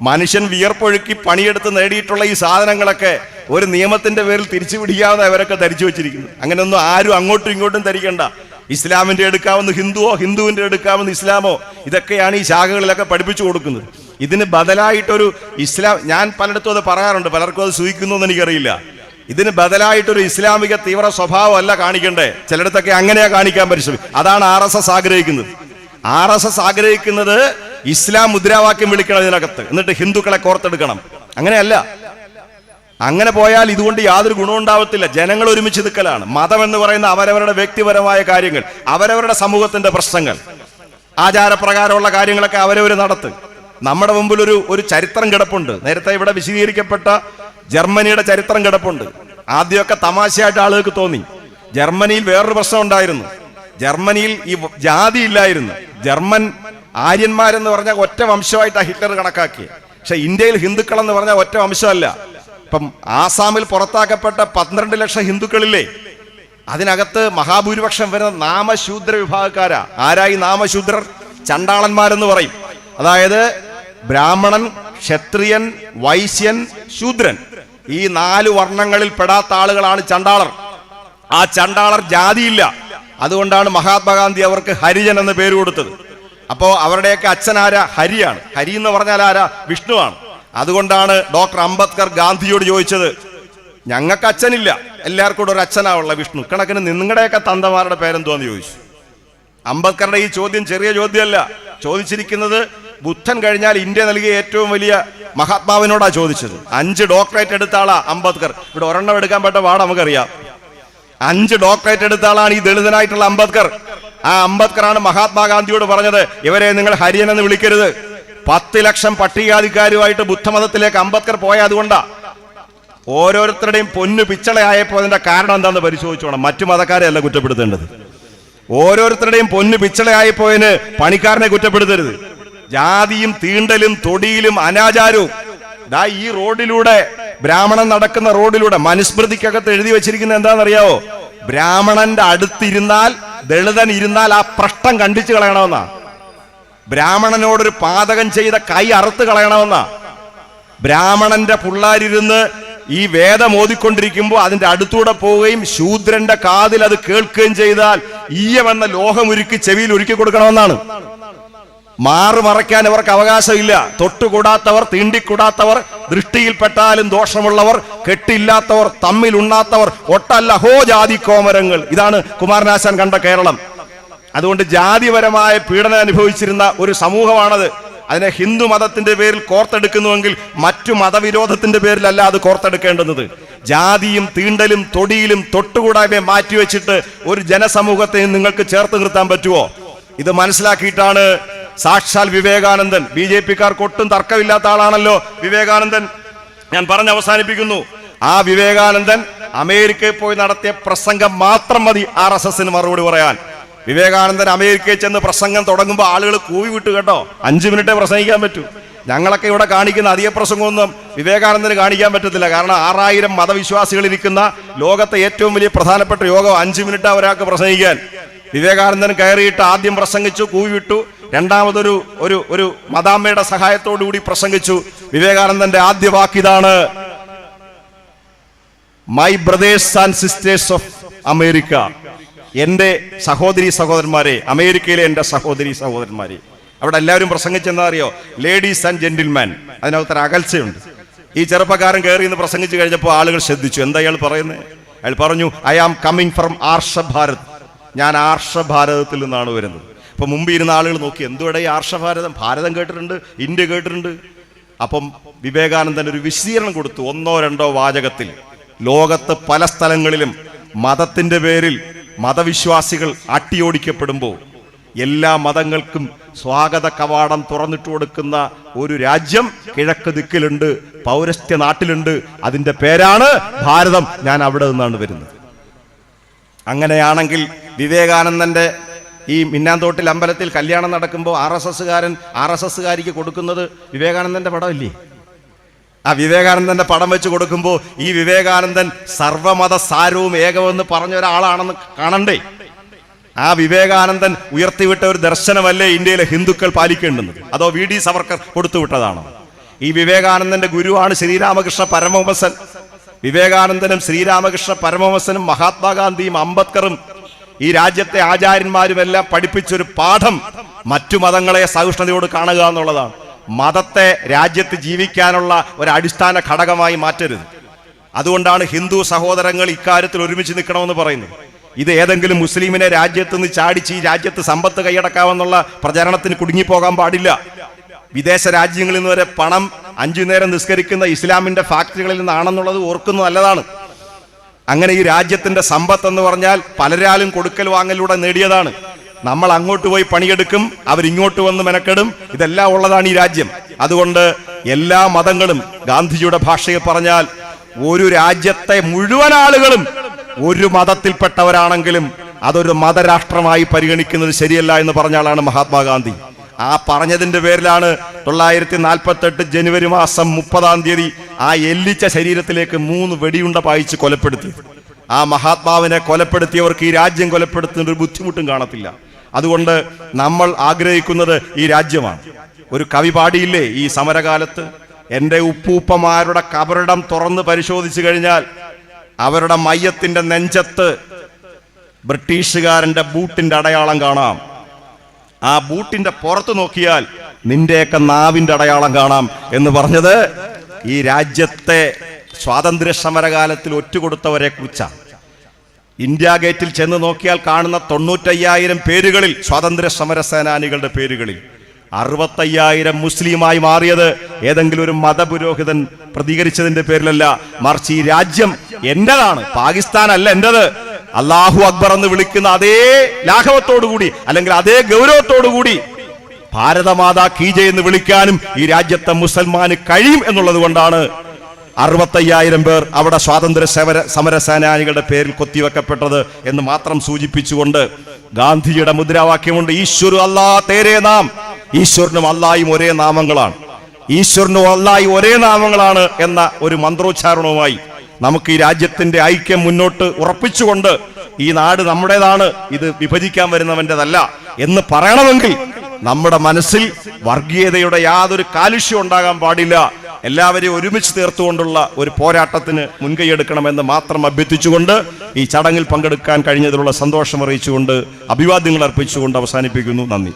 മനുഷ്യൻ വിയർപ്പൊഴുക്കി പണിയെടുത്ത് നേടിയിട്ടുള്ള ഈ സാധനങ്ങളൊക്കെ ഒരു നിയമത്തിന്റെ പേരിൽ തിരിച്ചു പിടിക്കാവുന്ന അവരൊക്കെ ധരിച്ചു വെച്ചിരിക്കുന്നു. അങ്ങനെയൊന്നും ആരും അങ്ങോട്ടും ഇങ്ങോട്ടും ധരിക്കണ്ട. ഇസ്ലാമിന്റെ എടുക്കാവുന്ന ഹിന്ദുവോ, ഹിന്ദുവിന്റെ എടുക്കാവുന്ന ഇസ്ലാമോ, ഇതൊക്കെയാണ് ഈ ശാഖകളിലൊക്കെ പഠിപ്പിച്ചു കൊടുക്കുന്നത്. ഇതിന് ബദലായിട്ടൊരു ഇസ്ലാം, ഞാൻ പലയിടത്തും അത് പറയാറുണ്ട്, പലർക്കും അത് സൂചിക്കുന്നു എന്ന് എനിക്കറിയില്ല. ഇതിന് ബദലായിട്ടൊരു ഇസ്ലാമിക തീവ്ര സ്വഭാവം അല്ല കാണിക്കണ്ടേ. ചിലയിടത്തൊക്കെ അങ്ങനെയാ കാണിക്കാൻ പരിശ്രമിക്കും. അതാണ് RSS ആഗ്രഹിക്കുന്നത്. RSS ആഗ്രഹിക്കുന്നത് ഇസ്ലാം മുദ്രാവാക്യം വിളിക്കണം ഇതിനകത്ത്, എന്നിട്ട് ഹിന്ദുക്കളെ കോർത്തെടുക്കണം. അങ്ങനെയല്ല. അങ്ങനെ പോയാൽ ഇതുകൊണ്ട് യാതൊരു ഗുണവും ഉണ്ടാവത്തില്ല. ജനങ്ങൾ ഒരുമിച്ച് നിൽക്കലാണ്. മതം എന്ന് പറയുന്ന അവരവരുടെ വ്യക്തിപരമായ കാര്യങ്ങൾ, അവരവരുടെ സമൂഹത്തിന്റെ പ്രശ്നങ്ങൾ, ആചാരപ്രകാരമുള്ള കാര്യങ്ങളൊക്കെ അവരവർ നടത്തും. നമ്മുടെ മുമ്പിൽ ഒരു ചരിത്രം കിടപ്പുണ്ട്. നേരത്തെ ഇവിടെ വിശദീകരിക്കപ്പെട്ട ജർമ്മനിയുടെ ചരിത്രം കിടപ്പുണ്ട്. ആദ്യമൊക്കെ തമാശയായിട്ട് ആളുകൾക്ക് തോന്നി. ജർമ്മനിയിൽ വേറൊരു പ്രശ്നം ഉണ്ടായിരുന്നു. ജർമ്മനിയിൽ ഈ ജാതി ഇല്ലായിരുന്നു. ജർമ്മൻ ആര്യന്മാരെന്ന് പറഞ്ഞാൽ ഒറ്റ വംശമായിട്ടാണ് ഹിറ്റ്ലർ കണക്കാക്കി. പക്ഷെ ഇന്ത്യയിൽ ഹിന്ദുക്കൾ എന്ന് പറഞ്ഞാൽ ഒറ്റ വംശമല്ല. ഇപ്പം ആസാമിൽ പുറത്താക്കപ്പെട്ട 12 ലക്ഷം ഹിന്ദുക്കളില്ലേ, അതിനകത്ത് മഹാഭൂരിപക്ഷം വരുന്ന നാമശൂദ്ര വിഭാഗക്കാരാ. ആരായി നാമശൂദ്രർ? ചണ്ടാളന്മാരെന്ന് പറയും. അതായത് ബ്രാഹ്മണൻ, ക്ഷത്രിയൻ, വൈശ്യൻ, ശൂദ്രൻ, ഈ 4 വർണ്ണങ്ങളിൽ പെടാത്ത ആളുകളാണ് ചണ്ടാളർ. ആ ചണ്ടാളർ ജാതിയില്ല. അതുകൊണ്ടാണ് മഹാത്മാഗാന്ധി അവർക്ക് ഹരിജൻ എന്ന പേര് കൊടുത്തത്. അപ്പോ അവരുടെയൊക്കെ അച്ഛനാരാ? ഹരിയാണ്. ഹരി എന്ന് പറഞ്ഞാൽ ആരാ? വിഷ്ണുവാണ്. അതുകൊണ്ടാണ് ഡോക്ടർ അംബേദ്കർ ഗാന്ധിയോട് ചോദിച്ചത്, ഞങ്ങൾക്ക് അച്ഛനില്ല, എല്ലാവർക്കും കൂടെ ഒരു അച്ഛനാവുള്ള വിഷ്ണു, കണക്കിന് നിങ്ങളുടെയൊക്കെ തന്തമാരുടെ പേരെന്തോന്ന് ചോദിച്ചു. അംബേദ്കറുടെ ഈ ചോദ്യം ചെറിയ ചോദ്യമല്ല. ചോദിച്ചിരിക്കുന്നത് ബുദ്ധൻ കഴിഞ്ഞാൽ ഇന്ത്യ നൽകിയ ഏറ്റവും വലിയ മഹാത്മാവിനോടാ ചോദിച്ചത്. 5 ഡോക്ടറേറ്റ് എടുത്ത ആളാ അംബേദ്കർ. ഇവിടെ ഒരെണ്ണം എടുക്കാൻ പറ്റ പാട് നമുക്കറിയാം. 5 ഡോക്ടറേറ്റ് എടുത്ത ആളാണ് ഈ ദളിതനായിട്ടുള്ള അംബേദ്കർ. ആ അംബേദ്കറാണ് മഹാത്മാഗാന്ധിയോട് പറഞ്ഞത്, ഇവരെ നിങ്ങൾ ഹരിയൻ എന്ന് വിളിക്കരുത്. 10 ലക്ഷം പട്ടികാധികാരിയുമായിട്ട് ബുദ്ധമതത്തിലേക്ക് അംബേദ്കർ പോയ അതുകൊണ്ടാ. ഓരോരുത്തരുടെയും പൊന്നു പിച്ചളയായപ്പോൾ അതിന്റെ കാരണം എന്താണെന്ന് പരിശോധിച്ചോണം. മറ്റു മതക്കാരെ അല്ല കുറ്റപ്പെടുത്തേണ്ടത്. ഓരോരുത്തരുടെയും പൊന്നു പിച്ചളയായപ്പോയതിന് പണിക്കാരനെ കുറ്റപ്പെടുത്തരുത്. ജാതിയും തീണ്ടലും തൊടിയിലും അനാചാരവും. ഈ റോഡിലൂടെ, ബ്രാഹ്മണൻ നടക്കുന്ന റോഡിലൂടെ മനുസ്മൃതിക്കകത്ത് എഴുതി വെച്ചിരിക്കുന്നത് എന്താണെന്നറിയാവോ? ബ്രാഹ്മണന്റെ അടുത്തിരുന്നാൽ, ദളിതൻ ഇരുന്നാൽ ആ പ്രശ്നം കണ്ടിച്ചു കളയണമെന്നാ. ബ്രാഹ്മണനോടൊരു പാതകം ചെയ്ത കൈ അറുത്ത് കളയണമെന്നാ. ബ്രാഹ്മണന്റെ പിള്ളാരിരുന്ന് ഈ വേദം ഓതിക്കൊണ്ടിരിക്കുമ്പോൾ അതിന്റെ അടുത്തൂടെ പോവുകയും ശൂദ്രന്റെ കാതിൽ അത് കേൾക്കുകയും ചെയ്താൽ ഈയമെന്ന ലോഹം ഉരുക്കി ചെവിയിൽ ഒരുക്കി കൊടുക്കണമെന്നാണ്. മറയ്ക്കാൻ ഇവർക്ക് അവകാശമില്ല. തൊട്ടുകൂടാത്തവർ, തീണ്ടിക്കൂടാത്തവർ, ദൃഷ്ടിയിൽപ്പെട്ടാലും ദോഷമുള്ളവർ, കെട്ടില്ലാത്തവർ, തമ്മിലുണ്ണാത്തവർ, ഒട്ടല്ല ഹോ ജാതി കോമരങ്ങൾ. ഇതാണ് കുമാരനാശാൻ കണ്ട കേരളം. അതുകൊണ്ട് ജാതിപരമായ പീഡനം അനുഭവിച്ചിരുന്ന ഒരു സമൂഹമാണത്. അതിനെ ഹിന്ദു മതത്തിന്റെ പേരിൽ കോർത്തെടുക്കുന്നുവെങ്കിൽ മറ്റു മതവിരോധത്തിന്റെ പേരിലല്ല അത് കോർത്തെടുക്കേണ്ടുന്നത്. ജാതിയും തീണ്ടലും തൊടിയിലും തൊട്ടുകൂടായ്മയെ മാറ്റിവെച്ചിട്ട് ഒരു ജനസമൂഹത്തെ നിങ്ങൾക്ക് ചേർത്ത് നിർത്താൻ പറ്റുമോ? ഇത് മനസ്സിലാക്കിയിട്ടാണ് സാക്ഷാൽ വിവേകാനന്ദൻ, BJP-ക്കാർക്ക് ഒട്ടും തർക്കമില്ലാത്ത ആളാണല്ലോ വിവേകാനന്ദൻ. ഞാൻ പറഞ്ഞ് അവസാനിപ്പിക്കുന്നു. ആ വിവേകാനന്ദൻ അമേരിക്കയിൽ പോയി നടത്തിയ പ്രസംഗം മാത്രം മതി RSSന് മറുപടി പറയാൻ. വിവേകാനന്ദൻ അമേരിക്കയിൽ ചെന്ന് പ്രസംഗം തുടങ്ങുമ്പോൾ ആളുകൾ കൂവി വിട്ടു കേട്ടോ. 5 മിനിറ്റേ പ്രസംഗിക്കാൻ പറ്റൂ. ഞങ്ങളൊക്കെ ഇവിടെ കാണിക്കുന്ന അധിക പ്രസംഗമൊന്നും വിവേകാനന്ദന് കാണിക്കാൻ പറ്റത്തില്ല. കാരണം 6000 മതവിശ്വാസികൾ ഇരിക്കുന്ന ലോകത്തെ ഏറ്റവും വലിയ പ്രധാനപ്പെട്ട യോഗം 5 മിനിറ്റ് ഒരാൾക്ക് പ്രസംഗിക്കാൻ. വിവേകാനന്ദൻ കയറിയിട്ട് ആദ്യം പ്രസംഗിച്ചു, കൂവി വിട്ടു. രണ്ടാമതൊരു ഒരു ഒരു മദാമ്മയുടെ സഹായത്തോടു കൂടി പ്രസംഗിച്ചു. വിവേകാനന്ദന്റെ ആദ്യ വാക്കിതാണ്, my brothers and sisters of America. എൻ്റെ സഹോദരി സഹോദരന്മാരെ, അമേരിക്കയിലെ എൻ്റെ സഹോദരി സഹോദരന്മാരെ. അവിടെ എല്ലാവരും പ്രസംഗിച്ചെന്താ അറിയോ? Ladies and gentleman. അതിനകത്തൊരു അകൽച്ചയുണ്ട്. ഈ ചെറുപ്പക്കാരൻ കയറി എന്ന് പ്രസംഗിച്ചു കഴിഞ്ഞപ്പോൾ ആളുകൾ ശ്രദ്ധിച്ചു. എന്താ അയാൾ പറയുന്നത്? അയാൾ പറഞ്ഞു, ഐ ആം കമ്മിങ് ഫ്രം ആർഷഭാരത്. ഞാൻ ആർഷഭാരതത്തിൽ നിന്നാണ് വരുന്നത്. അപ്പൊ മുമ്പ് ഇരുന്ന ആളുകൾ നോക്കി, എന്തുവിടെ ഈ ആർഷഭാരതം? ഭാരതം കേട്ടിട്ടുണ്ട്, ഇന്ത്യ കേട്ടിട്ടുണ്ട്. അപ്പം വിവേകാനന്ദൻ ഒരു വിശദീകരണം കൊടുത്തു. 1-2 വാചകത്തിൽ. ലോകത്ത് പല സ്ഥലങ്ങളിലും മതത്തിന്റെ പേരിൽ മതവിശ്വാസികൾ അട്ടിയോടിക്കപ്പെടുമ്പോൾ എല്ലാ മതങ്ങൾക്കും സ്വാഗത കവാടം തുറന്നിട്ട് കൊടുക്കുന്ന ഒരു രാജ്യം കിഴക്ക് ദിക്കിലുണ്ട്, പൗരസ്ത്യ നാട്ടിലുണ്ട്. അതിന്റെ പേരാണ് ഭാരതം. ഞാൻ അവിടെ നിന്നാണ് വരുന്നത്. അങ്ങനെയാണെങ്കിൽ വിവേകാനന്ദന്റെ ഈ മിന്നാന്തോട്ടിൽ അമ്പലത്തിൽ കല്യാണം നടക്കുമ്പോൾ RSSകാരിക്ക് കൊടുക്കുന്നത് വിവേകാനന്ദന്റെ പടമില്ലേ? ആ വിവേകാനന്ദന്റെ പടം വെച്ച് കൊടുക്കുമ്പോൾ ഈ വിവേകാനന്ദൻ സർവമത സാരവും ഏകമെന്ന് പറഞ്ഞ ഒരാളാണെന്ന് കാണണ്ടേ? ആ വിവേകാനന്ദൻ ഉയർത്തിവിട്ട ഒരു ദർശനമല്ലേ ഇന്ത്യയിലെ ഹിന്ദുക്കൾ പാലിക്കേണ്ടുന്നത്? അതോ VD സവർക്കർ കൊടുത്തുവിട്ടതാണോ? ഈ വിവേകാനന്ദന്റെ ഗുരുവാണ് ശ്രീരാമകൃഷ്ണ പരമഹംസൻ. വിവേകാനന്ദനും ശ്രീരാമകൃഷ്ണ പരമഹംസനും മഹാത്മാഗാന്ധിയും അംബേദ്കറും ഈ രാജ്യത്തെ ആചാര്യന്മാരുമെല്ലാം പഠിപ്പിച്ചൊരു പാഠം മറ്റു മതങ്ങളെ സഹിഷ്ണുതയോട് കാണുക എന്നുള്ളതാണ്. മതത്തെ രാജ്യത്ത് ജീവിക്കാനുള്ള ഒരു അടിസ്ഥാന ഘടകമായി മാറ്റരുത്. അതുകൊണ്ടാണ് ഹിന്ദു സഹോദരങ്ങൾ ഇക്കാര്യത്തിൽ ഒരുമിച്ച് നിൽക്കണമെന്ന് പറയുന്നത്. ഇത് ഏതെങ്കിലും മുസ്ലിമിനെ രാജ്യത്ത് നിന്ന് ചാടിച്ച് ഈ രാജ്യത്ത് സമ്പത്ത് കൈയടക്കാമെന്നുള്ള പ്രചരണത്തിന് കുടുങ്ങിപ്പോകാൻ പാടില്ല. വിദേശ രാജ്യങ്ങളിൽ നിന്ന് വരെ പണം 5 നേരം നിസ്കരിക്കുന്ന ഇസ്ലാമിന്റെ ഫാക്ടറികളിൽ നിന്നാണെന്നുള്ളത് ഓർക്കുന്നത് നല്ലതാണ്. അങ്ങനെ ഈ രാജ്യത്തിന്റെ സമ്പത്ത് എന്ന് പറഞ്ഞാൽ പലരാലും കൊടുക്കൽ വാങ്ങലിലൂടെ നേടിയതാണ്. നമ്മൾ അങ്ങോട്ട് പോയി പണിയെടുക്കും, അവരിങ്ങോട്ട് വന്ന് മെനക്കെടും. ഇതെല്ലാം ഉള്ളതാണ് ഈ രാജ്യം. അതുകൊണ്ട് എല്ലാ മതങ്ങളും, ഗാന്ധിജിയുടെ ഭാഷയിൽ പറഞ്ഞാൽ, ഒരു രാജ്യത്തെ മുഴുവൻ ആളുകളും ഒരു മതത്തിൽപ്പെട്ടവരാണെങ്കിലും അതൊരു മതരാഷ്ട്രമായി പരിഗണിക്കുന്നത് ശരിയല്ല എന്ന് പറഞ്ഞ ആളാണ് മഹാത്മാഗാന്ധി. ആ പറഞ്ഞതിന്റെ പേരിലാണ് 1948 ജനുവരി മാസം 30 ആ എല്ലിച്ച ശരീരത്തിലേക്ക് 3 വെടിയുണ്ട പായിച്ച് കൊലപ്പെടുത്തി. ആ മഹാത്മാവിനെ കൊലപ്പെടുത്തിയവർക്ക് ഈ രാജ്യം കൊലപ്പെടുത്തുന്ന ഒരു ബുദ്ധിമുട്ടും കാണത്തില്ല. അതുകൊണ്ട് നമ്മൾ ആഗ്രഹിക്കുന്നത് ഈ രാജ്യമാണ്. ഒരു കവി പാടിയില്ലേ ഈ സമരകാലത്ത്, എൻ്റെ ഉപ്പൂപ്പമാരുടെ കബറിടം തുറന്ന് പരിശോധിച്ചു കഴിഞ്ഞാൽ അവരുടെ മയ്യത്തിന്റെ നെഞ്ചത്ത് ബ്രിട്ടീഷുകാരന്റെ ബൂട്ടിന്റെ അടയാളം കാണാം. ആ ബൂട്ടിന്റെ പുറത്ത് നോക്കിയാൽ നിന്റെയൊക്കെ നാവിന്റെ അടയാളം കാണാം എന്ന് പറഞ്ഞത് ഈ രാജ്യത്തെ സ്വാതന്ത്ര്യ സമരകാലത്തിൽ ഒറ്റുകൊടുത്തവരെ കുറിച്ചാണ്. ഇന്ത്യ ഗേറ്റിൽ ചെന്ന് നോക്കിയാൽ കാണുന്ന 95,000 പേരുകളിൽ, സ്വാതന്ത്ര്യ സമര സേനാനികളുടെ പേരുകളിൽ 65,000 മുസ്ലിമായി മാറിയത് ഏതെങ്കിലും ഒരു മതപുരോഹിതൻ പ്രതികരിച്ചതിന്റെ പേരിലല്ല, മറിച്ച് ഈ രാജ്യം എന്റേതാണ്, പാകിസ്ഥാൻ അല്ല എന്റേത്. അല്ലാഹു അക്ബർ എന്ന് വിളിക്കുന്ന അതേ ലാഘവത്തോടുകൂടി അല്ലെങ്കിൽ അതേ ഗൗരവത്തോടുകൂടി ഭാരതമാതാ കീ ജയ് എന്ന് വിളിക്കാനും ഈ രാജ്യത്തെ മുസൽമാന് കഴിയും എന്നുള്ളത് കൊണ്ടാണ് 65,000 പേർ അവിടെ സ്വാതന്ത്ര്യ സമര സേനാനികളുടെ പേരിൽ കൊത്തിവെക്കപ്പെട്ടത് എന്ന് മാത്രം സൂചിപ്പിച്ചുകൊണ്ട് ഗാന്ധിജിയുടെ മുദ്രാവാക്യമുണ്ട്, ഈശ്വരു അല്ലാ തേരേ നാം. ഈശ്വരനും അല്ലായും ഒരേ നാമങ്ങളാണ്, ഈശ്വരനും അല്ലായും ഒരേ നാമങ്ങളാണ് എന്ന ഒരു മന്ത്രോച്ചാരണവുമായി നമുക്ക് ഈ രാജ്യത്തിന്റെ ഐക്യം മുന്നോട്ട് ഉറപ്പിച്ചുകൊണ്ട് ഈ നാട് നമ്മുടേതാണ്, ഇത് വിഭജിക്കാൻ വരുന്നവൻ്റെതല്ല എന്ന് പറയണമെങ്കിൽ നമ്മുടെ മനസ്സിൽ വർഗീയതയുടെ യാതൊരു കാലുഷ്യം ഉണ്ടാകാൻ പാടില്ല. എല്ലാവരെയും ഒരുമിച്ച് തീർത്തുകൊണ്ടുള്ള ഒരു പോരാട്ടത്തിന് മുൻകൈയെടുക്കണമെന്ന് മാത്രം അഭ്യർത്ഥിച്ചുകൊണ്ട് ഈ ചടങ്ങിൽ പങ്കെടുക്കാൻ കഴിഞ്ഞതിലുള്ള സന്തോഷം അറിയിച്ചുകൊണ്ട് അഭിവാദ്യങ്ങൾ അർപ്പിച്ചുകൊണ്ട് അവസാനിപ്പിക്കുന്നു. നന്ദി.